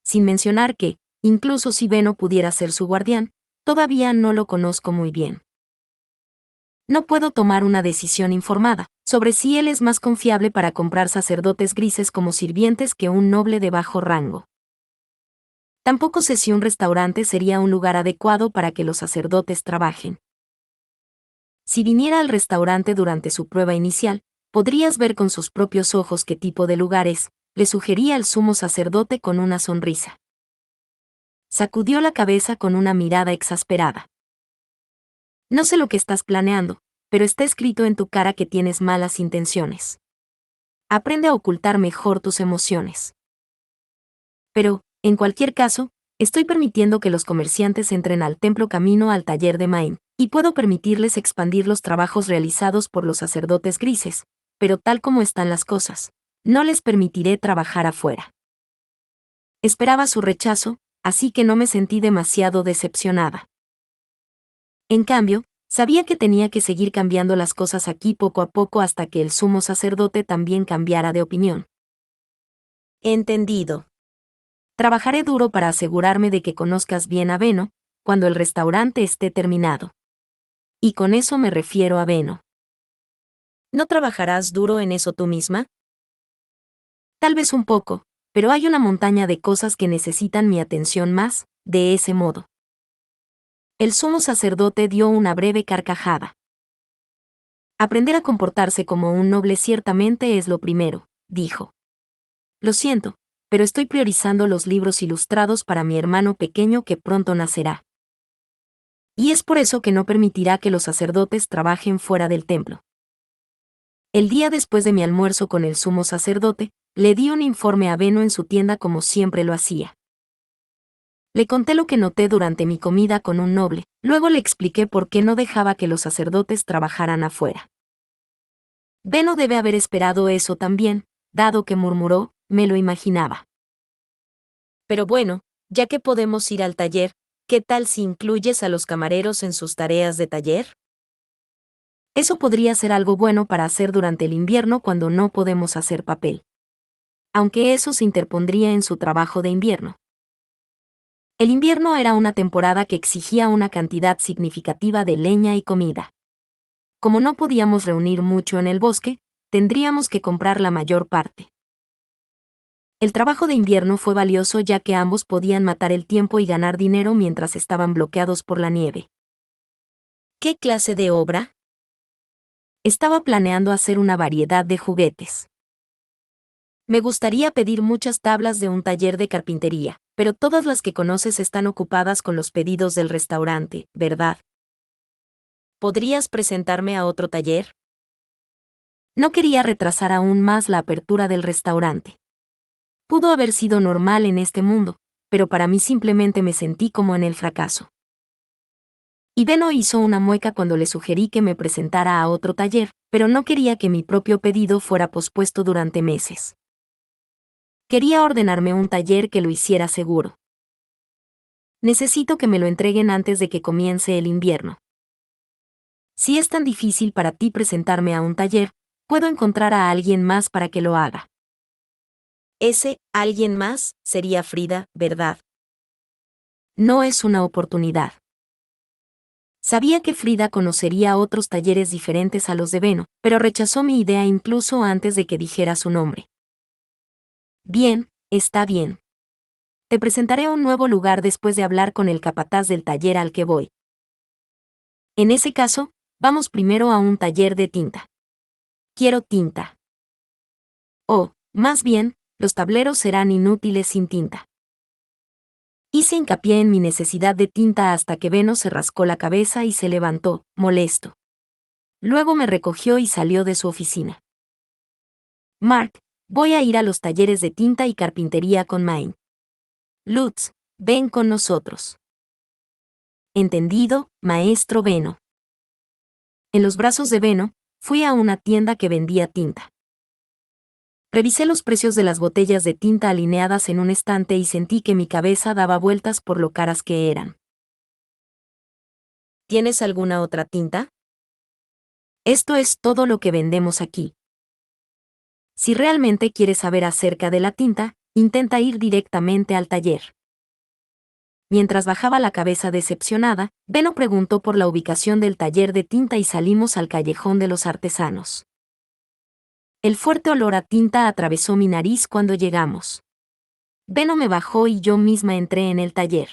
Sin mencionar que, incluso si Beno pudiera ser su guardián, todavía no lo conozco muy bien. No puedo tomar una decisión informada sobre si él es más confiable para comprar sacerdotes grises como sirvientes que un noble de bajo rango. Tampoco sé si un restaurante sería un lugar adecuado para que los sacerdotes trabajen. Si viniera al restaurante durante su prueba inicial, podrías ver con sus propios ojos qué tipo de lugar es, le sugería el sumo sacerdote con una sonrisa. Sacudió la cabeza con una mirada exasperada. No sé lo que estás planeando, pero está escrito en tu cara que tienes malas intenciones. Aprende a ocultar mejor tus emociones. Pero, en cualquier caso, estoy permitiendo que los comerciantes entren al templo camino al taller de Main, y puedo permitirles expandir los trabajos realizados por los sacerdotes grises, pero tal como están las cosas, no les permitiré trabajar afuera. Esperaba su rechazo, así que no me sentí demasiado decepcionada. En cambio, sabía que tenía que seguir cambiando las cosas aquí poco a poco hasta que el sumo sacerdote también cambiara de opinión. Entendido. Trabajaré duro para asegurarme de que conozcas bien a Beno, cuando el restaurante esté terminado. Y con eso me refiero a Beno. ¿No trabajarás duro en eso tú misma? Tal vez un poco, pero hay una montaña de cosas que necesitan mi atención más, de ese modo. El sumo sacerdote dio una breve carcajada. Aprender a comportarse como un noble ciertamente es lo primero, dijo. Lo siento, pero estoy priorizando los libros ilustrados para mi hermano pequeño que pronto nacerá. Y es por eso que no permitirá que los sacerdotes trabajen fuera del templo. El día después de mi almuerzo con el sumo sacerdote, le di un informe a Beno en su tienda como siempre lo hacía. Le conté lo que noté durante mi comida con un noble, luego le expliqué por qué no dejaba que los sacerdotes trabajaran afuera. Beno debe haber esperado eso también, dado que murmuró, me lo imaginaba. Pero bueno, ya que podemos ir al taller, ¿qué tal si incluyes a los camareros en sus tareas de taller? Eso podría ser algo bueno para hacer durante el invierno cuando no podemos hacer papel. Aunque eso se interpondría en su trabajo de invierno. El invierno era una temporada que exigía una cantidad significativa de leña y comida. Como no podíamos reunir mucho en el bosque, tendríamos que comprar la mayor parte. El trabajo de invierno fue valioso ya que ambos podían matar el tiempo y ganar dinero mientras estaban bloqueados por la nieve. ¿Qué clase de obra? Estaba planeando hacer una variedad de juguetes. Me gustaría pedir muchas tablas de un taller de carpintería, pero todas las que conoces están ocupadas con los pedidos del restaurante, ¿verdad? ¿Podrías presentarme a otro taller? No quería retrasar aún más la apertura del restaurante. Pudo haber sido normal en este mundo, pero para mí simplemente me sentí como en el fracaso. Y Beno hizo una mueca cuando le sugerí que me presentara a otro taller, pero no quería que mi propio pedido fuera pospuesto durante meses. Quería ordenarme un taller que lo hiciera seguro. Necesito que me lo entreguen antes de que comience el invierno. Si es tan difícil para ti presentarme a un taller, puedo encontrar a alguien más para que lo haga. Ese alguien más sería Frida, ¿verdad? No es una oportunidad. Sabía que Frida conocería otros talleres diferentes a los de Beno, pero rechazó mi idea incluso antes de que dijera su nombre. Bien, está bien. Te presentaré un nuevo lugar después de hablar con el capataz del taller al que voy. En ese caso, vamos primero a un taller de tinta. Quiero tinta. O, más bien, los tableros serán inútiles sin tinta. Hice hincapié en mi necesidad de tinta hasta que Beno se rascó la cabeza y se levantó, molesto. Luego me recogió y salió de su oficina. Mark, voy a ir a los talleres de tinta y carpintería con Maine. Lutz, ven con nosotros. Entendido, maestro Beno. En los brazos de Beno, fui a una tienda que vendía tinta. Revisé los precios de las botellas de tinta alineadas en un estante y sentí que mi cabeza daba vueltas por lo caras que eran. ¿Tienes alguna otra tinta? Esto es todo lo que vendemos aquí. Si realmente quieres saber acerca de la tinta, intenta ir directamente al taller. Mientras bajaba la cabeza decepcionada, Beno preguntó por la ubicación del taller de tinta y salimos al callejón de los artesanos. El fuerte olor a tinta atravesó mi nariz cuando llegamos. Beno me bajó y yo misma entré en el taller.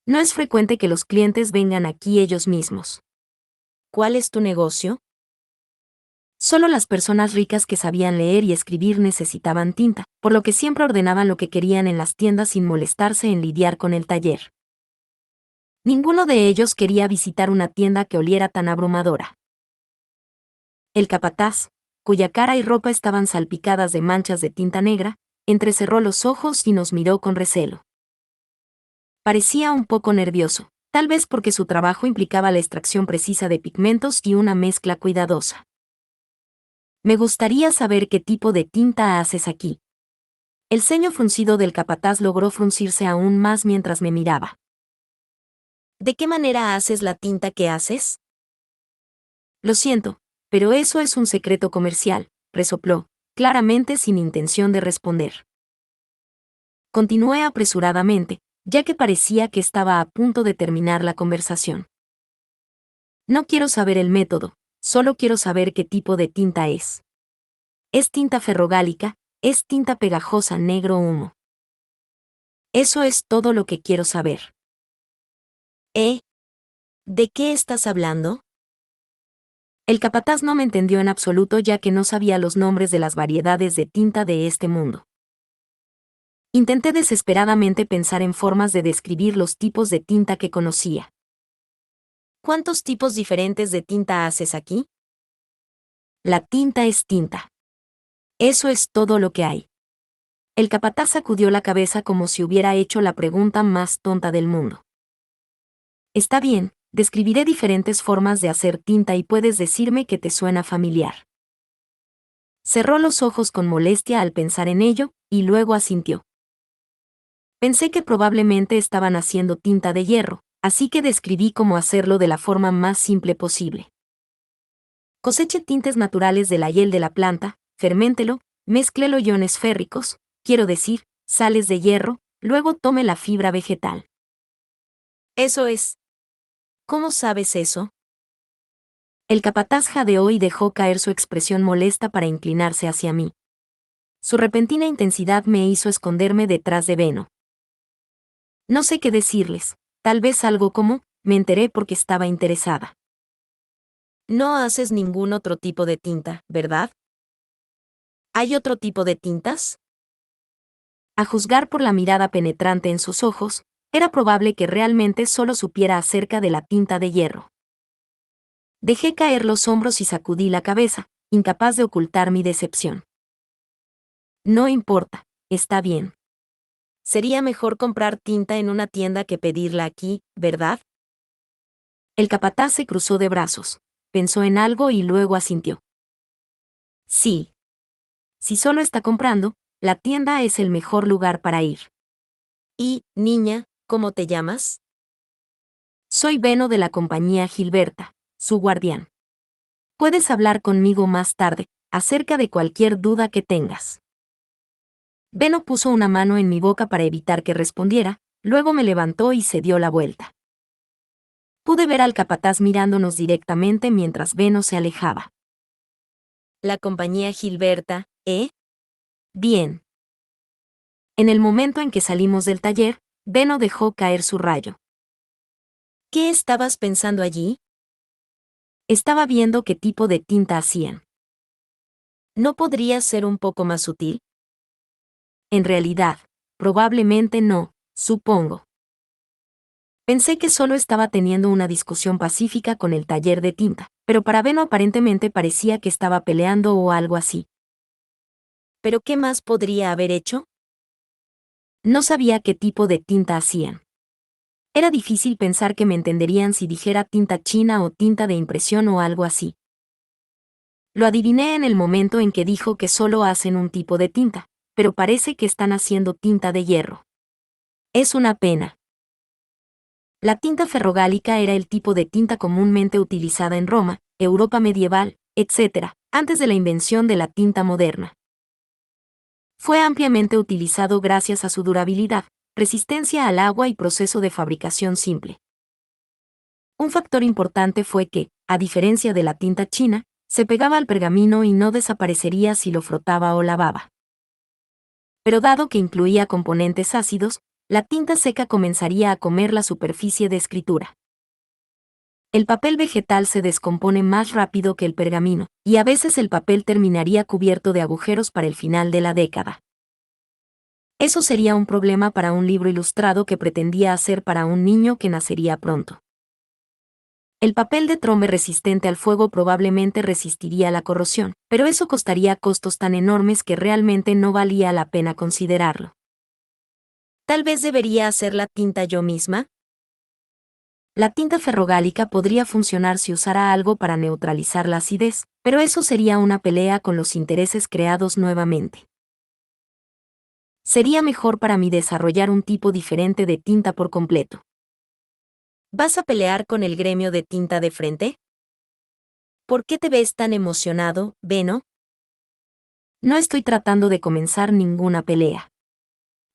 No es frecuente que los clientes vengan aquí ellos mismos. ¿Cuál es tu negocio? Solo las personas ricas que sabían leer y escribir necesitaban tinta, por lo que siempre ordenaban lo que querían en las tiendas sin molestarse en lidiar con el taller. Ninguno de ellos quería visitar una tienda que oliera tan abrumadora. El capataz, cuya cara y ropa estaban salpicadas de manchas de tinta negra, entrecerró los ojos y nos miró con recelo. Parecía un poco nervioso, tal vez porque su trabajo implicaba la extracción precisa de pigmentos y una mezcla cuidadosa. Me gustaría saber qué tipo de tinta haces aquí. El ceño fruncido del capataz logró fruncirse aún más mientras me miraba. ¿De qué manera haces la tinta que haces? Lo siento, pero eso es un secreto comercial, resopló, claramente sin intención de responder. Continué apresuradamente, ya que parecía que estaba a punto de terminar la conversación. No quiero saber el método, solo quiero saber qué tipo de tinta es. ¿Es tinta ferrogálica? ¿Es tinta pegajosa negro humo? Eso es todo lo que quiero saber. ¿De qué estás hablando? El capataz no me entendió en absoluto ya que no sabía los nombres de las variedades de tinta de este mundo. Intenté desesperadamente pensar en formas de describir los tipos de tinta que conocía. ¿Cuántos tipos diferentes de tinta haces aquí? La tinta es tinta. Eso es todo lo que hay. El capataz sacudió la cabeza como si hubiera hecho la pregunta más tonta del mundo. Está bien, describiré diferentes formas de hacer tinta y puedes decirme que te suena familiar. Cerró los ojos con molestia al pensar en ello, y luego asintió. Pensé que probablemente estaban haciendo tinta de hierro, así que describí cómo hacerlo de la forma más simple posible. Coseche tintes naturales de la hiel de la planta, ferméntelo, mézclelo iones férricos, quiero decir, sales de hierro, luego tome la fibra vegetal. Eso es. ¿Cómo sabes eso? El capataz jadeó y dejó caer su expresión molesta para inclinarse hacia mí. Su repentina intensidad me hizo esconderme detrás de Beno. No sé qué decirles, tal vez algo como, me enteré porque estaba interesada. No haces ningún otro tipo de tinta, ¿verdad? ¿Hay otro tipo de tintas? A juzgar por la mirada penetrante en sus ojos, era probable que realmente solo supiera acerca de la tinta de hierro. Dejé caer los hombros y sacudí la cabeza, incapaz de ocultar mi decepción. No importa, está bien. Sería mejor comprar tinta en una tienda que pedirla aquí, ¿verdad? El capataz se cruzó de brazos, pensó en algo y luego asintió. Sí. Si solo está comprando, la tienda es el mejor lugar para ir. Y, niña, ¿cómo te llamas? Soy Beno de la compañía Gilberta, su guardián. Puedes hablar conmigo más tarde, acerca de cualquier duda que tengas. Beno puso una mano en mi boca para evitar que respondiera, luego me levantó y se dio la vuelta. Pude ver al capataz mirándonos directamente mientras Beno se alejaba. La compañía Gilberta, ¿eh? Bien. En el momento en que salimos del taller, Beno dejó caer su rayo. ¿Qué estabas pensando allí? Estaba viendo qué tipo de tinta hacían. ¿No podrías ser un poco más sutil? En realidad, probablemente no, supongo. Pensé que solo estaba teniendo una discusión pacífica con el taller de tinta, pero para Beno aparentemente parecía que estaba peleando o algo así. ¿Pero qué más podría haber hecho? No sabía qué tipo de tinta hacían. Era difícil pensar que me entenderían si dijera tinta china o tinta de impresión o algo así. Lo adiviné en el momento en que dijo que solo hacen un tipo de tinta, pero parece que están haciendo tinta de hierro. Es una pena. La tinta ferrogálica era el tipo de tinta comúnmente utilizada en Roma, Europa medieval, etc., antes de la invención de la tinta moderna. Fue ampliamente utilizado gracias a su durabilidad, resistencia al agua y proceso de fabricación simple. Un factor importante fue que, a diferencia de la tinta china, se pegaba al pergamino y no desaparecería si lo frotaba o lavaba. Pero dado que incluía componentes ácidos, la tinta seca comenzaría a comer la superficie de escritura. El papel vegetal se descompone más rápido que el pergamino, y a veces el papel terminaría cubierto de agujeros para el final de la década. Eso sería un problema para un libro ilustrado que pretendía hacer para un niño que nacería pronto. El papel de trombe resistente al fuego probablemente resistiría la corrosión, pero eso costaría costos tan enormes que realmente no valía la pena considerarlo. ¿Tal vez debería hacer la tinta yo misma? La tinta ferrogálica podría funcionar si usara algo para neutralizar la acidez, pero eso sería una pelea con los intereses creados nuevamente. Sería mejor para mí desarrollar un tipo diferente de tinta por completo. ¿Vas a pelear con el gremio de tinta de frente? ¿Por qué te ves tan emocionado, Beno? No estoy tratando de comenzar ninguna pelea.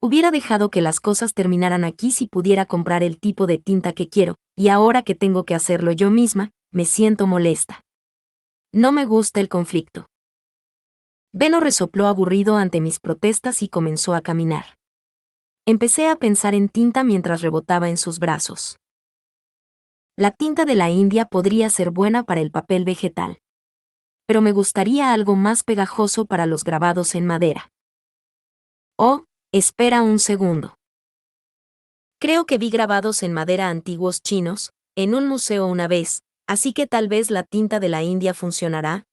Hubiera dejado que las cosas terminaran aquí si pudiera comprar el tipo de tinta que quiero, y ahora que tengo que hacerlo yo misma, me siento molesta. No me gusta el conflicto. Beno resopló aburrido ante mis protestas y comenzó a caminar. Empecé a pensar en tinta mientras rebotaba en sus brazos. La tinta de la India podría ser buena para el papel vegetal. Pero me gustaría algo más pegajoso para los grabados en madera. Oh, espera un segundo. Creo que vi grabados en madera antiguos chinos, en un museo una vez, así que tal vez la tinta de la India funcionará.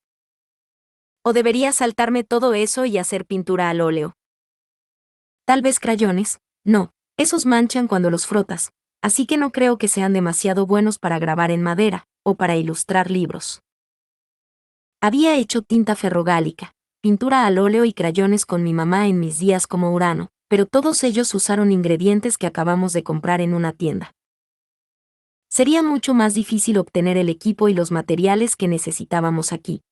¿O debería saltarme todo eso y hacer pintura al óleo? Tal vez crayones, no, esos manchan cuando los frotas, así que no creo que sean demasiado buenos para grabar en madera, o para ilustrar libros. Había hecho tinta ferrogálica, pintura al óleo y crayones con mi mamá en mis días como Urano, pero todos ellos usaron ingredientes que acabamos de comprar en una tienda. Sería mucho más difícil obtener el equipo y los materiales que necesitábamos aquí.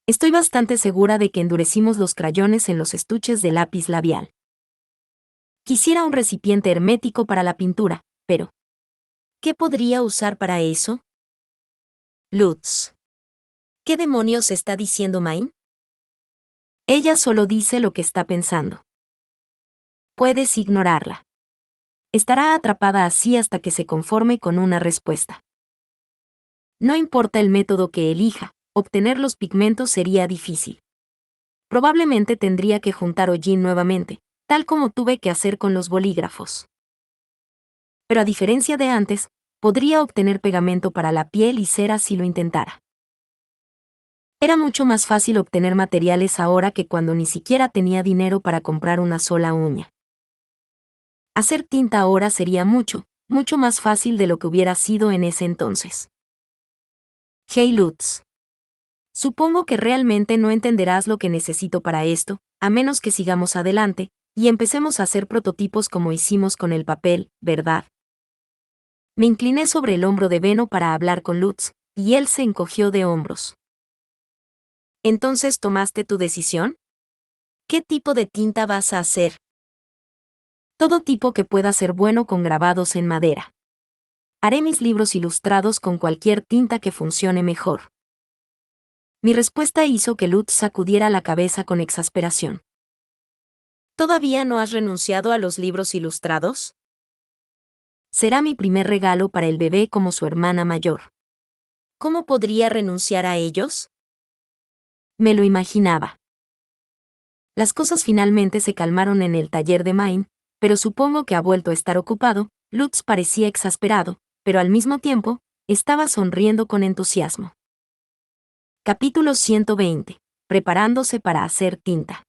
Estoy bastante segura de que endurecimos los crayones en los estuches de lápiz labial. Quisiera un recipiente hermético para la pintura, pero ¿qué podría usar para eso? Lutz. ¿Qué demonios está diciendo Main? Ella solo dice lo que está pensando. Puedes ignorarla. Estará atrapada así hasta que se conforme con una respuesta. No importa el método que elija, obtener los pigmentos sería difícil. Probablemente tendría que juntar hollín nuevamente, tal como tuve que hacer con los bolígrafos. Pero a diferencia de antes, podría obtener pegamento para la piel y cera si lo intentara. Era mucho más fácil obtener materiales ahora que cuando ni siquiera tenía dinero para comprar una sola uña. Hacer tinta ahora sería mucho, mucho más fácil de lo que hubiera sido en ese entonces. Hey Lutz. Supongo que realmente no entenderás lo que necesito para esto, a menos que sigamos adelante, y empecemos a hacer prototipos como hicimos con el papel, ¿verdad? Me incliné sobre el hombro de Beno para hablar con Lutz, y él se encogió de hombros. ¿Entonces tomaste tu decisión? ¿Qué tipo de tinta vas a hacer? Todo tipo que pueda ser bueno con grabados en madera. Haré mis libros ilustrados con cualquier tinta que funcione mejor. Mi respuesta hizo que Lutz sacudiera la cabeza con exasperación. ¿Todavía no has renunciado a los libros ilustrados? Será mi primer regalo para el bebé como su hermana mayor. ¿Cómo podría renunciar a ellos? Me lo imaginaba. Las cosas finalmente se calmaron en el taller de Main, pero supongo que ha vuelto a estar ocupado. Lutz parecía exasperado, pero al mismo tiempo, estaba sonriendo con entusiasmo. Capítulo 120. Preparándose para hacer tinta.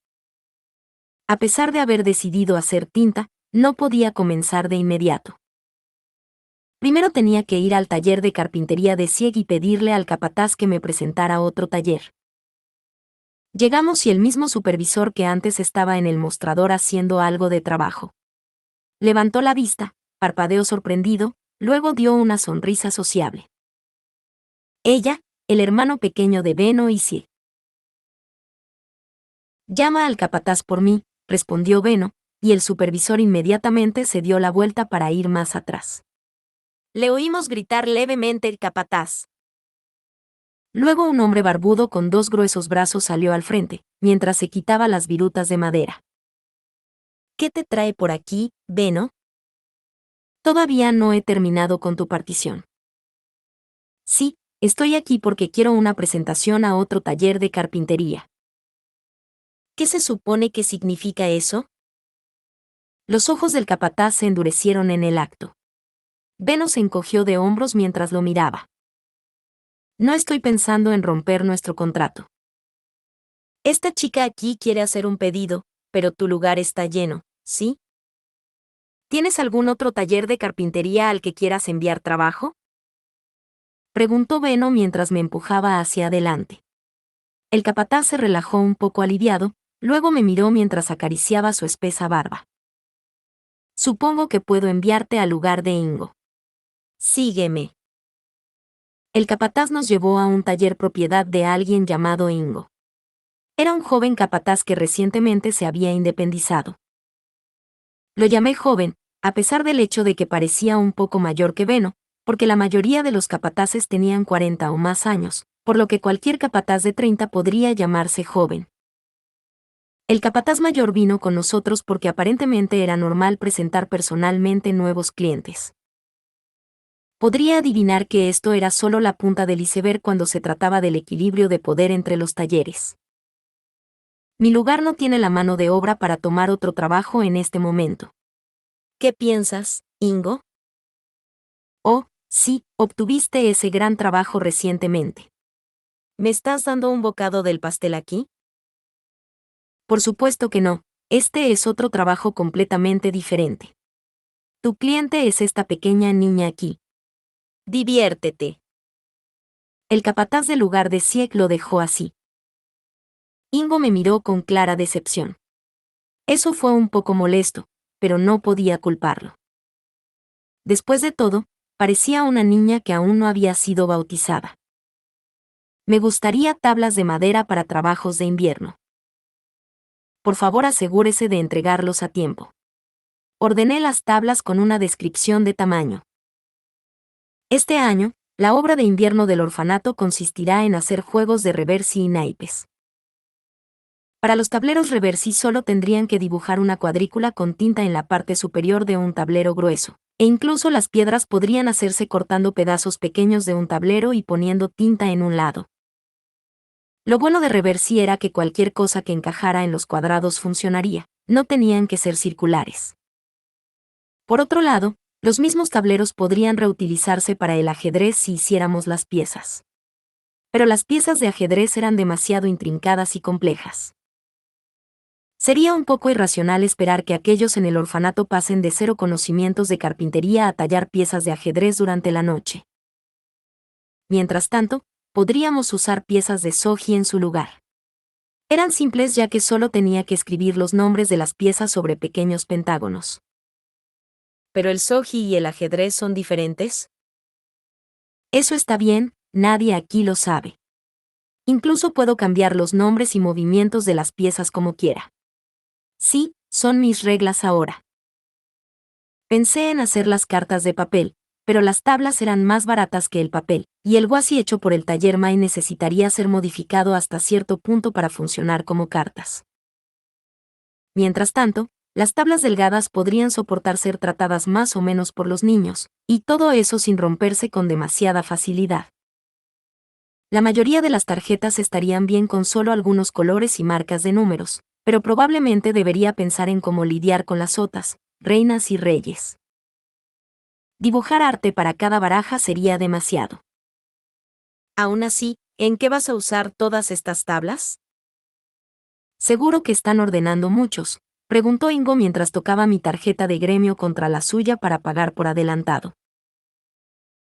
A pesar de haber decidido hacer tinta, no podía comenzar de inmediato. Primero tenía que ir al taller de carpintería de Sieg y pedirle al capataz que me presentara otro taller. Llegamos y el mismo supervisor que antes estaba en el mostrador haciendo algo de trabajo. Levantó la vista, parpadeó sorprendido, luego dio una sonrisa sociable. Ella, el hermano pequeño de Benno y Sieg. Llama al capataz por mí, respondió Benno, y el supervisor inmediatamente se dio la vuelta para ir más atrás. Le oímos gritar levemente el capataz. Luego un hombre barbudo con 2 gruesos brazos salió al frente, mientras se quitaba las virutas de madera. ¿Qué te trae por aquí, Benno? Todavía no he terminado con tu partición. Sí, estoy aquí porque quiero una presentación a otro taller de carpintería. ¿Qué se supone que significa eso? Los ojos del capataz se endurecieron en el acto. Benno se encogió de hombros mientras lo miraba. No estoy pensando en romper nuestro contrato. Esta chica aquí quiere hacer un pedido, pero tu lugar está lleno, ¿sí? ¿Tienes algún otro taller de carpintería al que quieras enviar trabajo? Preguntó Benno mientras me empujaba hacia adelante. El capataz se relajó un poco aliviado, luego me miró mientras acariciaba su espesa barba. Supongo que puedo enviarte al lugar de Ingo. Sígueme. El capataz nos llevó a un taller propiedad de alguien llamado Ingo. Era un joven capataz que recientemente se había independizado. Lo llamé joven, a pesar del hecho de que parecía un poco mayor que Benno, porque la mayoría de los capataces tenían 40 o más años, por lo que cualquier capataz de 30 podría llamarse joven. El capataz mayor vino con nosotros porque aparentemente era normal presentar personalmente nuevos clientes. Podría adivinar que esto era solo la punta del iceberg cuando se trataba del equilibrio de poder entre los talleres. Mi lugar no tiene la mano de obra para tomar otro trabajo en este momento. ¿Qué piensas, Ingo? Oh, sí, obtuviste ese gran trabajo recientemente. ¿Me estás dando un bocado del pastel aquí? Por supuesto que no, este es otro trabajo completamente diferente. Tu cliente es esta pequeña niña aquí. Diviértete. El capataz del lugar de Sieg lo dejó así. Ingo me miró con clara decepción. Eso fue un poco molesto, pero no podía culparlo. Después de todo, parecía una niña que aún no había sido bautizada. Me gustaría tablas de madera para trabajos de invierno. Por favor, asegúrese de entregarlos a tiempo. Ordené las tablas con una descripción de tamaño. Este año, la obra de invierno del orfanato consistirá en hacer juegos de reversi y naipes. Para los tableros reversi solo tendrían que dibujar una cuadrícula con tinta en la parte superior de un tablero grueso, e incluso las piedras podrían hacerse cortando pedazos pequeños de un tablero y poniendo tinta en un lado. Lo bueno de reversi era que cualquier cosa que encajara en los cuadrados funcionaría, no tenían que ser circulares. Por otro lado, los mismos tableros podrían reutilizarse para el ajedrez si hiciéramos las piezas. Pero las piezas de ajedrez eran demasiado intrincadas y complejas. Sería un poco irracional esperar que aquellos en el orfanato pasen de 0 conocimientos de carpintería a tallar piezas de ajedrez durante la noche. Mientras tanto, podríamos usar piezas de soji en su lugar. Eran simples ya que solo tenía que escribir los nombres de las piezas sobre pequeños pentágonos. ¿Pero el soji y el ajedrez son diferentes? Eso está bien, nadie aquí lo sabe. Incluso puedo cambiar los nombres y movimientos de las piezas como quiera. Sí, son mis reglas ahora. Pensé en hacer las cartas de papel, pero las tablas eran más baratas que el papel, y el washi hecho por el taller Mai necesitaría ser modificado hasta cierto punto para funcionar como cartas. Mientras tanto, las tablas delgadas podrían soportar ser tratadas más o menos por los niños, y todo eso sin romperse con demasiada facilidad. La mayoría de las tarjetas estarían bien con solo algunos colores y marcas de números, pero probablemente debería pensar en cómo lidiar con las sotas, reinas y reyes. Dibujar arte para cada baraja sería demasiado. Aún así, ¿en qué vas a usar todas estas tablas? Seguro que están ordenando muchos, preguntó Ingo mientras tocaba mi tarjeta de gremio contra la suya para pagar por adelantado.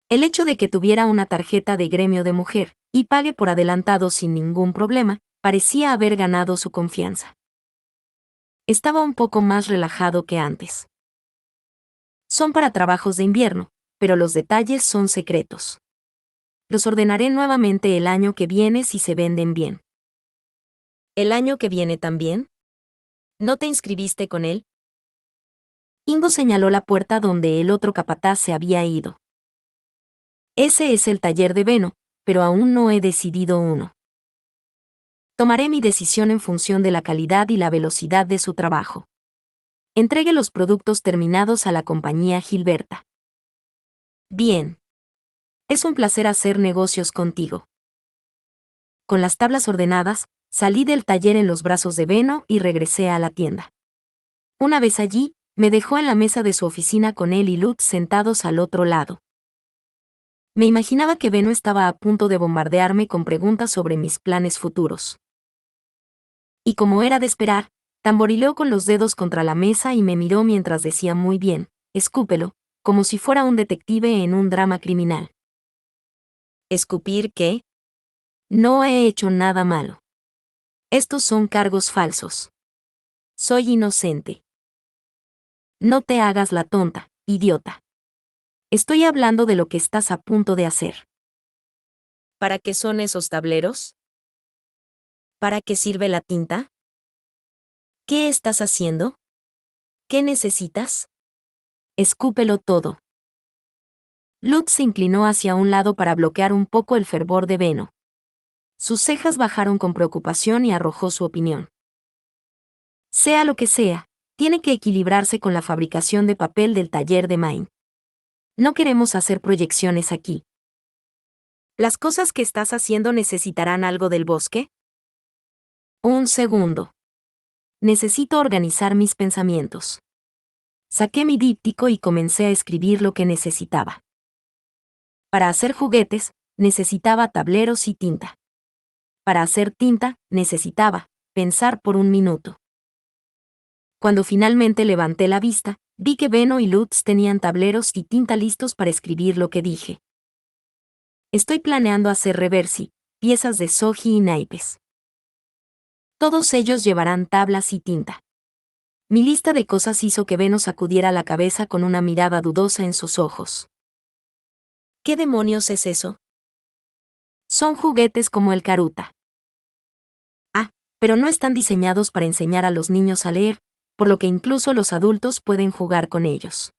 El hecho de que tuviera una tarjeta de gremio de mujer, y pague por adelantado sin ningún problema, parecía haber ganado su confianza. Estaba un poco más relajado que antes. Son para trabajos de invierno, pero los detalles son secretos. Los ordenaré nuevamente el año que viene si se venden bien. ¿El año que viene también? ¿No te inscribiste con él? Ingo señaló la puerta donde el otro capataz se había ido. Ese es el taller de Beno, pero aún no he decidido uno. Tomaré mi decisión en función de la calidad y la velocidad de su trabajo. Entregue los productos terminados a la compañía Gilberta. Bien. Es un placer hacer negocios contigo. Con las tablas ordenadas, salí del taller en los brazos de Beno y regresé a la tienda. Una vez allí, me dejó en la mesa de su oficina con él y Lutz sentados al otro lado. Me imaginaba que Beno estaba a punto de bombardearme con preguntas sobre mis planes futuros. Y como era de esperar, tamborileó con los dedos contra la mesa y me miró mientras decía muy bien, escúpelo, como si fuera un detective en un drama criminal. ¿Escupir qué? No he hecho nada malo. Estos son cargos falsos. Soy inocente. No te hagas la tonta, idiota. Estoy hablando de lo que estás a punto de hacer. ¿Para qué son esos tableros? ¿Para qué sirve la tinta? ¿Qué estás haciendo? ¿Qué necesitas? Escúpelo todo. Lutz se inclinó hacia un lado para bloquear un poco el fervor de Beno. Sus cejas bajaron con preocupación y arrojó su opinión. Sea lo que sea, tiene que equilibrarse con la fabricación de papel del taller de Main. No queremos hacer proyecciones aquí. ¿Las cosas que estás haciendo necesitarán algo del bosque? Un segundo. Necesito organizar mis pensamientos. Saqué mi díptico y comencé a escribir lo que necesitaba. Para hacer juguetes, necesitaba tableros y tinta. Para hacer tinta, necesitaba pensar por un minuto. Cuando finalmente levanté la vista, vi que Beno y Lutz tenían tableros y tinta listos para escribir lo que dije. Estoy planeando hacer reversi, piezas de soji y naipes. Todos ellos llevarán tablas y tinta. Mi lista de cosas hizo que Beno sacudiera la cabeza con una mirada dudosa en sus ojos. ¿Qué demonios es eso? Son juguetes como el Karuta. Ah, pero no están diseñados para enseñar a los niños a leer, por lo que incluso los adultos pueden jugar con ellos.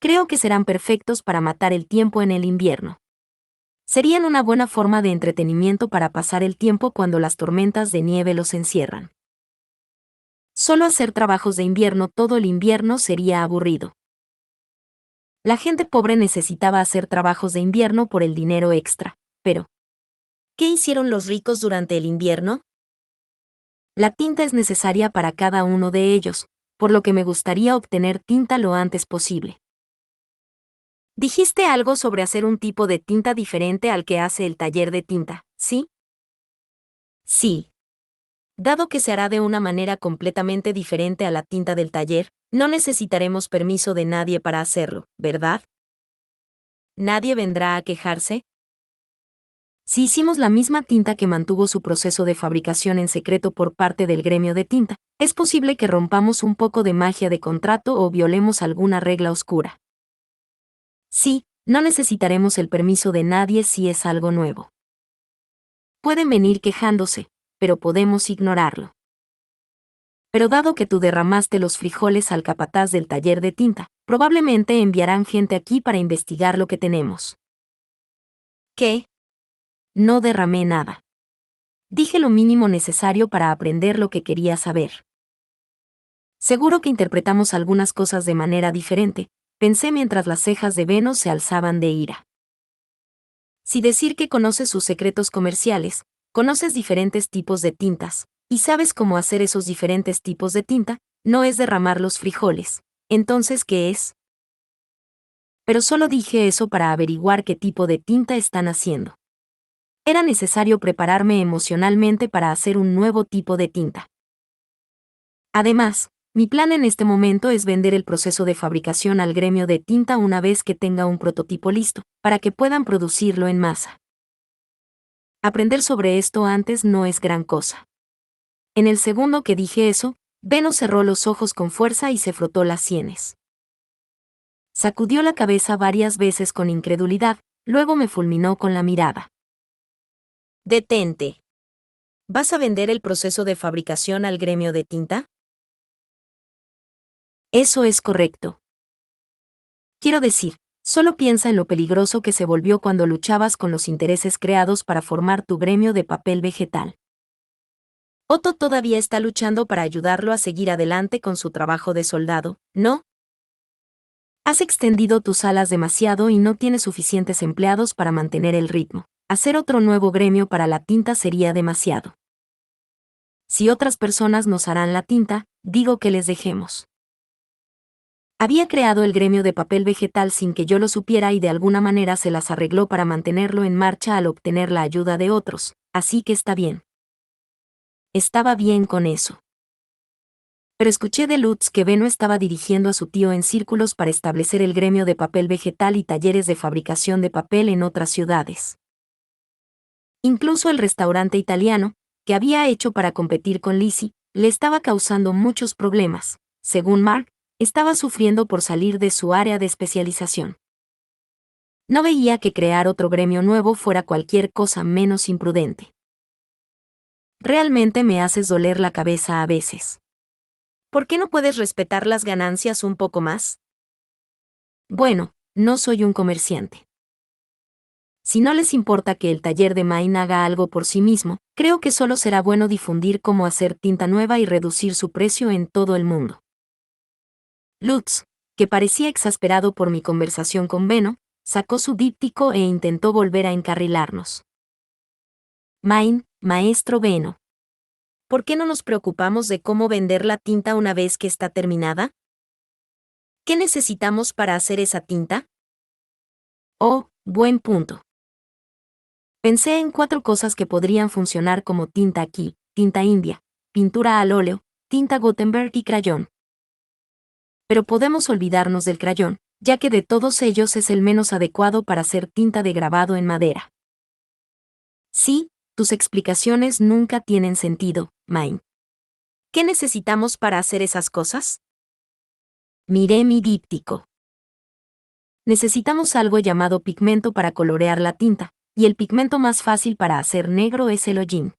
Creo que serán perfectos para matar el tiempo en el invierno. Serían una buena forma de entretenimiento para pasar el tiempo cuando las tormentas de nieve los encierran. Solo hacer trabajos de invierno todo el invierno sería aburrido. La gente pobre necesitaba hacer trabajos de invierno por el dinero extra, pero ¿qué hicieron los ricos durante el invierno? La tinta es necesaria para cada uno de ellos, por lo que me gustaría obtener tinta lo antes posible. Dijiste algo sobre hacer un tipo de tinta diferente al que hace el taller de tinta, ¿sí? Sí. Dado que se hará de una manera completamente diferente a la tinta del taller, no necesitaremos permiso de nadie para hacerlo, ¿verdad? ¿Nadie vendrá a quejarse? Si hicimos la misma tinta que mantuvo su proceso de fabricación en secreto por parte del gremio de tinta, es posible que rompamos un poco de magia de contrato o violemos alguna regla oscura. Sí, no necesitaremos el permiso de nadie si es algo nuevo. Pueden venir quejándose, pero podemos ignorarlo. Pero dado que tú derramaste los frijoles al capataz del taller de tinta, probablemente enviarán gente aquí para investigar lo que tenemos. ¿Qué? No derramé nada. Dije lo mínimo necesario para aprender lo que quería saber. Seguro que interpretamos algunas cosas de manera diferente, pensé mientras las cejas de Venus se alzaban de ira. Si decir que conoces sus secretos comerciales, conoces diferentes tipos de tintas, y sabes cómo hacer esos diferentes tipos de tinta, no es derramar los frijoles, entonces ¿qué es? Pero solo dije eso para averiguar qué tipo de tinta están haciendo. Era necesario prepararme emocionalmente para hacer un nuevo tipo de tinta. Además, mi plan en este momento es vender el proceso de fabricación al gremio de tinta una vez que tenga un prototipo listo, para que puedan producirlo en masa. Aprender sobre esto antes no es gran cosa. En el segundo que dije eso, Venus cerró los ojos con fuerza y se frotó las sienes. Sacudió la cabeza varias veces con incredulidad, luego me fulminó con la mirada. Detente. ¿Vas a vender el proceso de fabricación al gremio de tinta? Eso es correcto. Quiero decir, solo piensa en lo peligroso que se volvió cuando luchabas con los intereses creados para formar tu gremio de papel vegetal. Otto todavía está luchando para ayudarlo a seguir adelante con su trabajo de soldado, ¿no? Has extendido tus alas demasiado y no tienes suficientes empleados para mantener el ritmo. Hacer otro nuevo gremio para la tinta sería demasiado. Si otras personas nos harán la tinta, digo que les dejemos. Había creado el gremio de papel vegetal sin que yo lo supiera y de alguna manera se las arregló para mantenerlo en marcha al obtener la ayuda de otros, así que está bien. Estaba bien con eso. Pero escuché de Lutz que Beno estaba dirigiendo a su tío en círculos para establecer el gremio de papel vegetal y talleres de fabricación de papel en otras ciudades. Incluso el restaurante italiano, que había hecho para competir con Lizzie, le estaba causando muchos problemas. Según Mark, estaba sufriendo por salir de su área de especialización. No veía que crear otro gremio nuevo fuera cualquier cosa menos imprudente. Realmente me haces doler la cabeza a veces. ¿Por qué no puedes respetar las ganancias un poco más? Bueno, no soy un comerciante. Si no les importa que el taller de Main haga algo por sí mismo, creo que solo será bueno difundir cómo hacer tinta nueva y reducir su precio en todo el mundo. Lutz, que parecía exasperado por mi conversación con Beno, sacó su díptico e intentó volver a encarrilarnos. Main, maestro Beno. ¿Por qué no nos preocupamos de cómo vender la tinta una vez que está terminada? ¿Qué necesitamos para hacer esa tinta? Oh, buen punto. Pensé en 4 cosas que podrían funcionar como tinta aquí, tinta india, pintura al óleo, tinta Gutenberg y crayón. Pero podemos olvidarnos del crayón, ya que de todos ellos es el menos adecuado para hacer tinta de grabado en madera. Sí, tus explicaciones nunca tienen sentido, Main. ¿Qué necesitamos para hacer esas cosas? Miré mi díptico. Necesitamos algo llamado pigmento para colorear la tinta, y el pigmento más fácil para hacer negro es el hollín.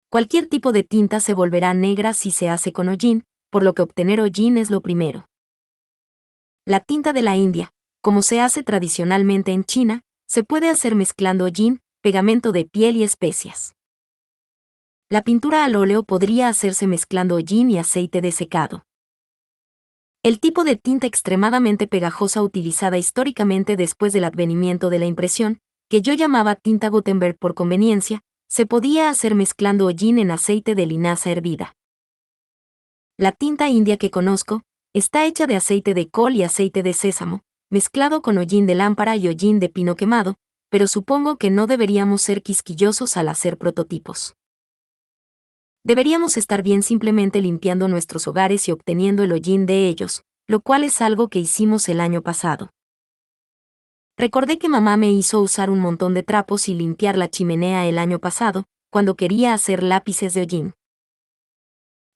Cualquier tipo de tinta se volverá negra si se hace con hollín, por lo que obtener hollín es lo primero. La tinta de la India, como se hace tradicionalmente en China, se puede hacer mezclando hollín, pegamento de piel y especias. La pintura al óleo podría hacerse mezclando hollín y aceite de secado. El tipo de tinta extremadamente pegajosa utilizada históricamente después del advenimiento de la impresión, que yo llamaba tinta Gutenberg por conveniencia, se podía hacer mezclando hollín en aceite de linaza hervida. La tinta india que conozco está hecha de aceite de col y aceite de sésamo, mezclado con hollín de lámpara y hollín de pino quemado, pero supongo que no deberíamos ser quisquillosos al hacer prototipos. Deberíamos estar bien simplemente limpiando nuestros hogares y obteniendo el hollín de ellos, lo cual es algo que hicimos el año pasado. Recordé que mamá me hizo usar un montón de trapos y limpiar la chimenea el año pasado, cuando quería hacer lápices de hollín.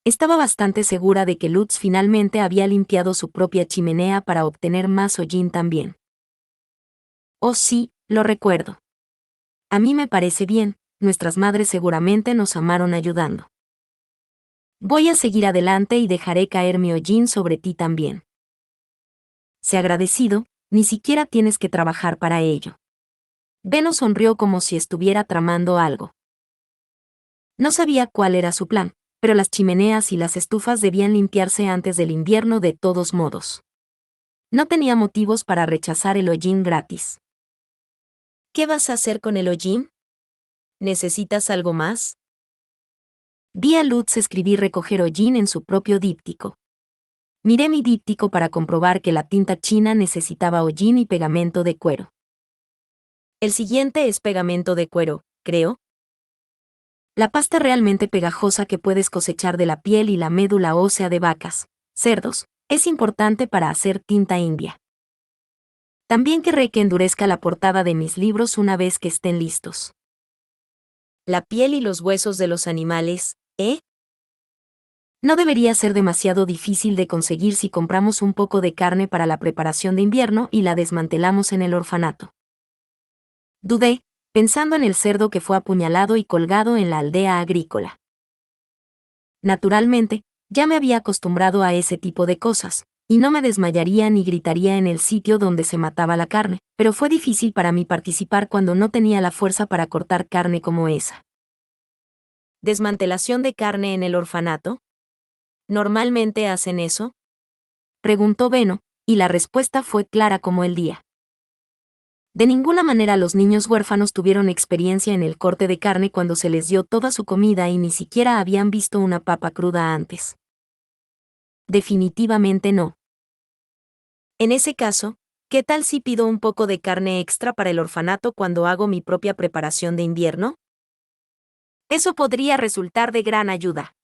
Estaba bastante segura de que Lutz finalmente había limpiado su propia chimenea para obtener más hollín también. Oh sí, lo recuerdo. A mí me parece bien, nuestras madres seguramente nos amaron ayudando. Voy a seguir adelante y dejaré caer mi hollín sobre ti también. Sé agradecido, ni siquiera tienes que trabajar para ello. Beno sonrió como si estuviera tramando algo. No sabía cuál era su plan, pero las chimeneas y las estufas debían limpiarse antes del invierno de todos modos. No tenía motivos para rechazar el hollín gratis. ¿Qué vas a hacer con el hollín? ¿Necesitas algo más? Vi a Lutz escribir recoger hollín en su propio díptico. Miré mi díptico para comprobar que la tinta china necesitaba hollín y pegamento de cuero. El siguiente es pegamento de cuero, creo. La pasta realmente pegajosa que puedes cosechar de la piel y la médula ósea de vacas, cerdos, es importante para hacer tinta india. También querré que endurezca la portada de mis libros una vez que estén listos. La piel y los huesos de los animales, ¿eh? No debería ser demasiado difícil de conseguir si compramos un poco de carne para la preparación de invierno y la desmantelamos en el orfanato. Dudé, pensando en el cerdo que fue apuñalado y colgado en la aldea agrícola. Naturalmente, ya me había acostumbrado a ese tipo de cosas, y no me desmayaría ni gritaría en el sitio donde se mataba la carne, pero fue difícil para mí participar cuando no tenía la fuerza para cortar carne como esa. ¿Desmantelación de carne en el orfanato? ¿Normalmente hacen eso? Preguntó Beno, y la respuesta fue clara como el día. De ninguna manera los niños huérfanos tuvieron experiencia en el corte de carne cuando se les dio toda su comida y ni siquiera habían visto una papa cruda antes. Definitivamente no. En ese caso, ¿qué tal si pido un poco de carne extra para el orfanato cuando hago mi propia preparación de invierno? Eso podría resultar de gran ayuda.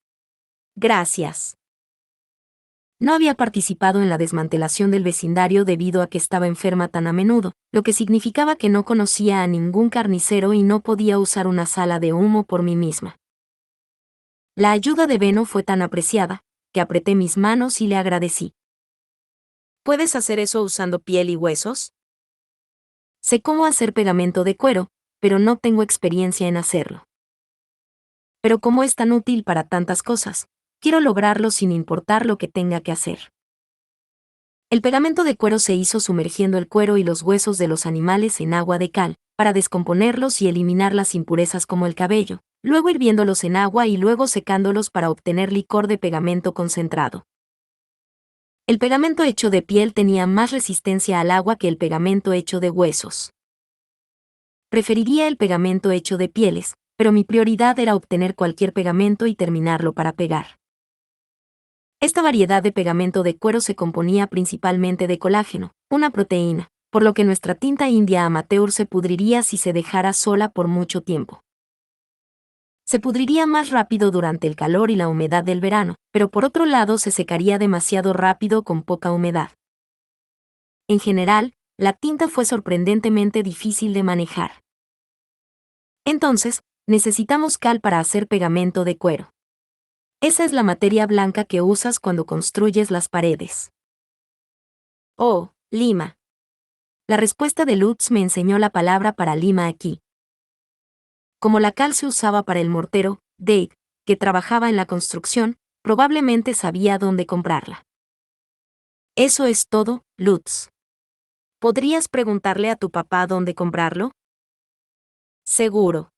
Gracias. No había participado en la desmantelación del vecindario debido a que estaba enferma tan a menudo, lo que significaba que no conocía a ningún carnicero y no podía usar una sala de humo por mí misma. La ayuda de Beno fue tan apreciada, que apreté mis manos y le agradecí. ¿Puedes hacer eso usando piel y huesos? Sé cómo hacer pegamento de cuero, pero no tengo experiencia en hacerlo. Pero como es tan útil para tantas cosas, quiero lograrlo sin importar lo que tenga que hacer. El pegamento de cuero se hizo sumergiendo el cuero y los huesos de los animales en agua de cal, para descomponerlos y eliminar las impurezas como el cabello, luego hirviéndolos en agua y luego secándolos para obtener licor de pegamento concentrado. El pegamento hecho de piel tenía más resistencia al agua que el pegamento hecho de huesos. Preferiría el pegamento hecho de pieles, pero mi prioridad era obtener cualquier pegamento y terminarlo para pegar. Esta variedad de pegamento de cuero se componía principalmente de colágeno, una proteína, por lo que nuestra tinta india amateur se pudriría si se dejara sola por mucho tiempo. Se pudriría más rápido durante el calor y la humedad del verano, pero por otro lado se secaría demasiado rápido con poca humedad. En general, la tinta fue sorprendentemente difícil de manejar. Entonces, necesitamos cal para hacer pegamento de cuero. Esa es la materia blanca que usas cuando construyes las paredes. Oh, lima. La respuesta de Lutz me enseñó la palabra para lima aquí. Como la cal se usaba para el mortero, Dave, que trabajaba en la construcción, probablemente sabía dónde comprarla. Eso es todo, Lutz. ¿Podrías preguntarle a tu papá dónde comprarlo? Seguro.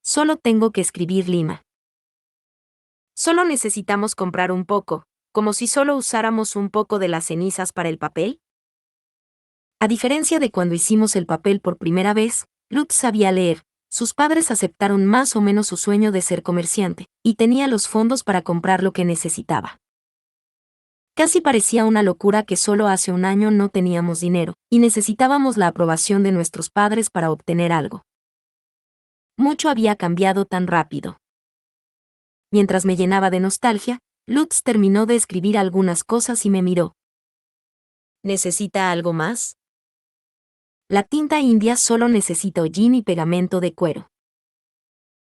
Solo tengo que escribir lima. Solo necesitamos comprar un poco, como si solo usáramos un poco de las cenizas para el papel. A diferencia de cuando hicimos el papel por primera vez, Lutz sabía leer, sus padres aceptaron más o menos su sueño de ser comerciante, y tenía los fondos para comprar lo que necesitaba. Casi parecía una locura que solo hace un año no teníamos dinero, y necesitábamos la aprobación de nuestros padres para obtener algo. Mucho había cambiado tan rápido. Mientras me llenaba de nostalgia, Lutz terminó de escribir algunas cosas y me miró. ¿Necesita algo más? La tinta india solo necesita hollín y pegamento de cuero.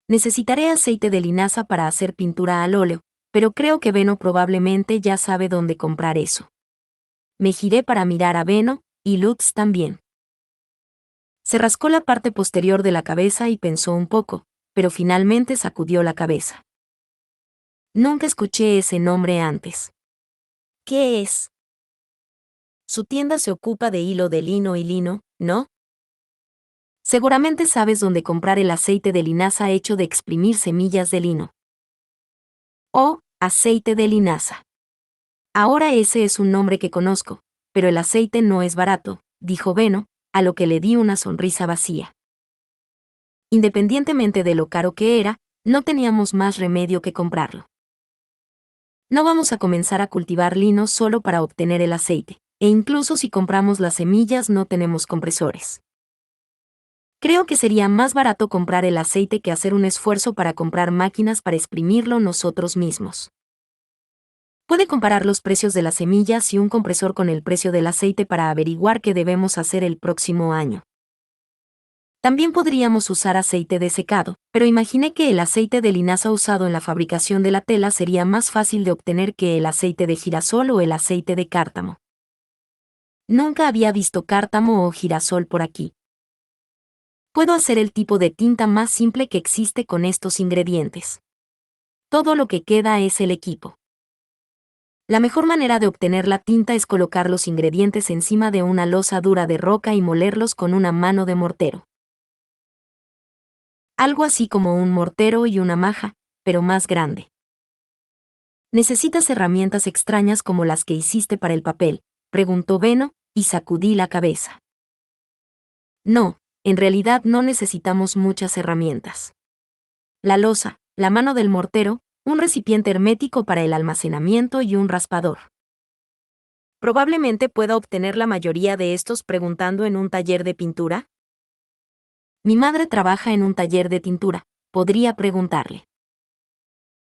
Necesitaré aceite de linaza para hacer pintura al óleo, pero creo que Beno probablemente ya sabe dónde comprar eso. Me giré para mirar a Beno, y Lutz también. Se rascó la parte posterior de la cabeza y pensó un poco, pero finalmente sacudió la cabeza. Nunca escuché ese nombre antes. ¿Qué es? Su tienda se ocupa de hilo de lino y lino, ¿no? Seguramente sabes dónde comprar el aceite de linaza hecho de exprimir semillas de lino. Oh, aceite de linaza. Ahora ese es un nombre que conozco, pero el aceite no es barato, dijo Beno, a lo que le di una sonrisa vacía. Independientemente de lo caro que era, no teníamos más remedio que comprarlo. No vamos a comenzar a cultivar lino solo para obtener el aceite, e incluso si compramos las semillas no tenemos compresores. Creo que sería más barato comprar el aceite que hacer un esfuerzo para comprar máquinas para exprimirlo nosotros mismos. Puede comparar los precios de las semillas y un compresor con el precio del aceite para averiguar qué debemos hacer el próximo año. También podríamos usar aceite de secado, pero imaginé que el aceite de linaza usado en la fabricación de la tela sería más fácil de obtener que el aceite de girasol o el aceite de cártamo. Nunca había visto cártamo o girasol por aquí. Puedo hacer el tipo de tinta más simple que existe con estos ingredientes. Todo lo que queda es el equipo. La mejor manera de obtener la tinta es colocar los ingredientes encima de una losa dura de roca y molerlos con una mano de mortero. Algo así como un mortero y una maja, pero más grande. ¿Necesitas herramientas extrañas como las que hiciste para el papel?, preguntó Beno, y sacudí la cabeza. No, en realidad no necesitamos muchas herramientas. La losa, la mano del mortero, un recipiente hermético para el almacenamiento y un raspador. Probablemente pueda obtener la mayoría de estos preguntando en un taller de pintura. Mi madre trabaja en un taller de tintura, podría preguntarle.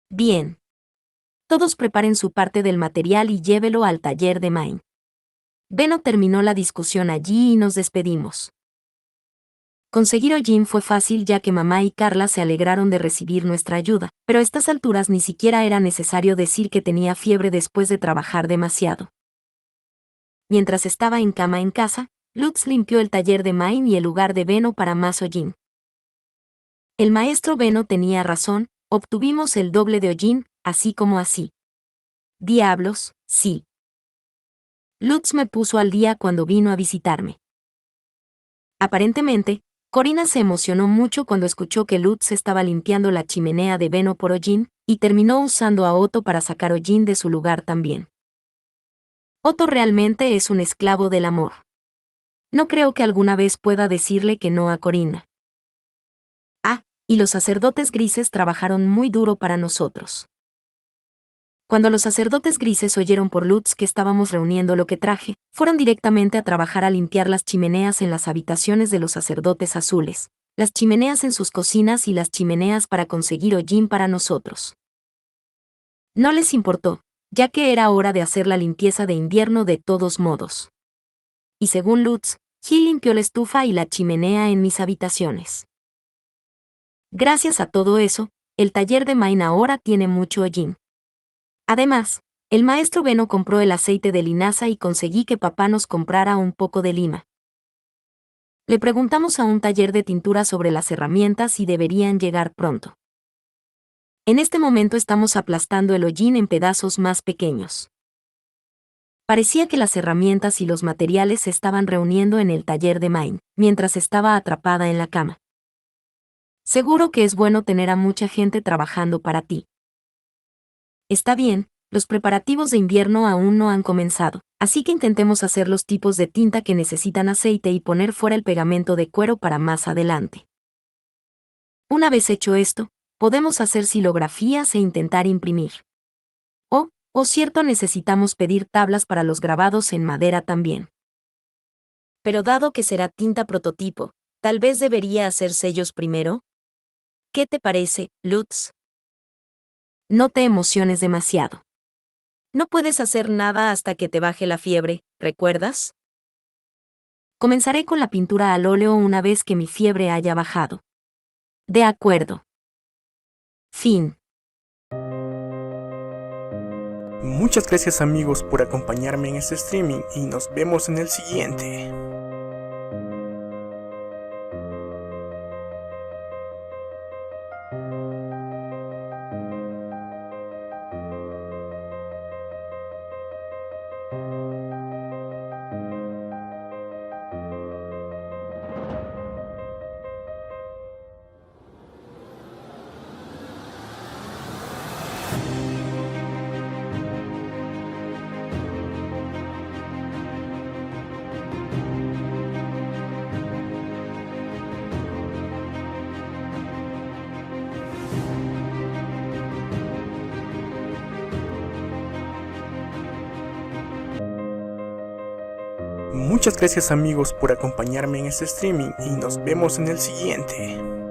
Bien. Todos preparen su parte del material y llévelo al taller de Main. Beno terminó la discusión allí y nos despedimos. Conseguir hollín fue fácil ya que mamá y Carla se alegraron de recibir nuestra ayuda, pero a estas alturas ni siquiera era necesario decir que tenía fiebre después de trabajar demasiado. Mientras estaba en cama en casa, Lutz limpió el taller de Main y el lugar de Beno para más hollín. El maestro Beno tenía razón, obtuvimos el doble de hollín, así como así. Diablos, sí. Lutz me puso al día cuando vino a visitarme. Aparentemente, Corina se emocionó mucho cuando escuchó que Lutz estaba limpiando la chimenea de Beno por hollín, y terminó usando a Otto para sacar hollín de su lugar también. Otto realmente es un esclavo del amor. No creo que alguna vez pueda decirle que no a Corina. Ah, y los sacerdotes grises trabajaron muy duro para nosotros. Cuando los sacerdotes grises oyeron por Lutz que estábamos reuniendo lo que traje, fueron directamente a trabajar a limpiar las chimeneas en las habitaciones de los sacerdotes azules, las chimeneas en sus cocinas y las chimeneas para conseguir hollín para nosotros. No les importó, ya que era hora de hacer la limpieza de invierno de todos modos. Y según Lutz, Gil limpió la estufa y la chimenea en mis habitaciones. Gracias a todo eso, el taller de Main ahora tiene mucho hollín. Además, el maestro Beno compró el aceite de linaza y conseguí que papá nos comprara un poco de lima. Le preguntamos a un taller de tintura sobre las herramientas y deberían llegar pronto. En este momento estamos aplastando el hollín en pedazos más pequeños. Parecía que las herramientas y los materiales se estaban reuniendo en el taller de Main, mientras estaba atrapada en la cama. Seguro que es bueno tener a mucha gente trabajando para ti. Está bien, los preparativos de invierno aún no han comenzado, así que intentemos hacer los tipos de tinta que necesitan aceite y poner fuera el pegamento de cuero para más adelante. Una vez hecho esto, podemos hacer silografías e intentar imprimir. O cierto, necesitamos pedir tablas para los grabados en madera también. Pero dado que será tinta prototipo, tal vez debería hacer sellos primero. ¿Qué te parece, Lutz? No te emociones demasiado. No puedes hacer nada hasta que te baje la fiebre, ¿recuerdas? Comenzaré con la pintura al óleo una vez que mi fiebre haya bajado. De acuerdo. Fin. Muchas gracias amigos por acompañarme en este streaming y nos vemos en el siguiente. Muchas gracias amigos por acompañarme en este streaming y nos vemos en el siguiente.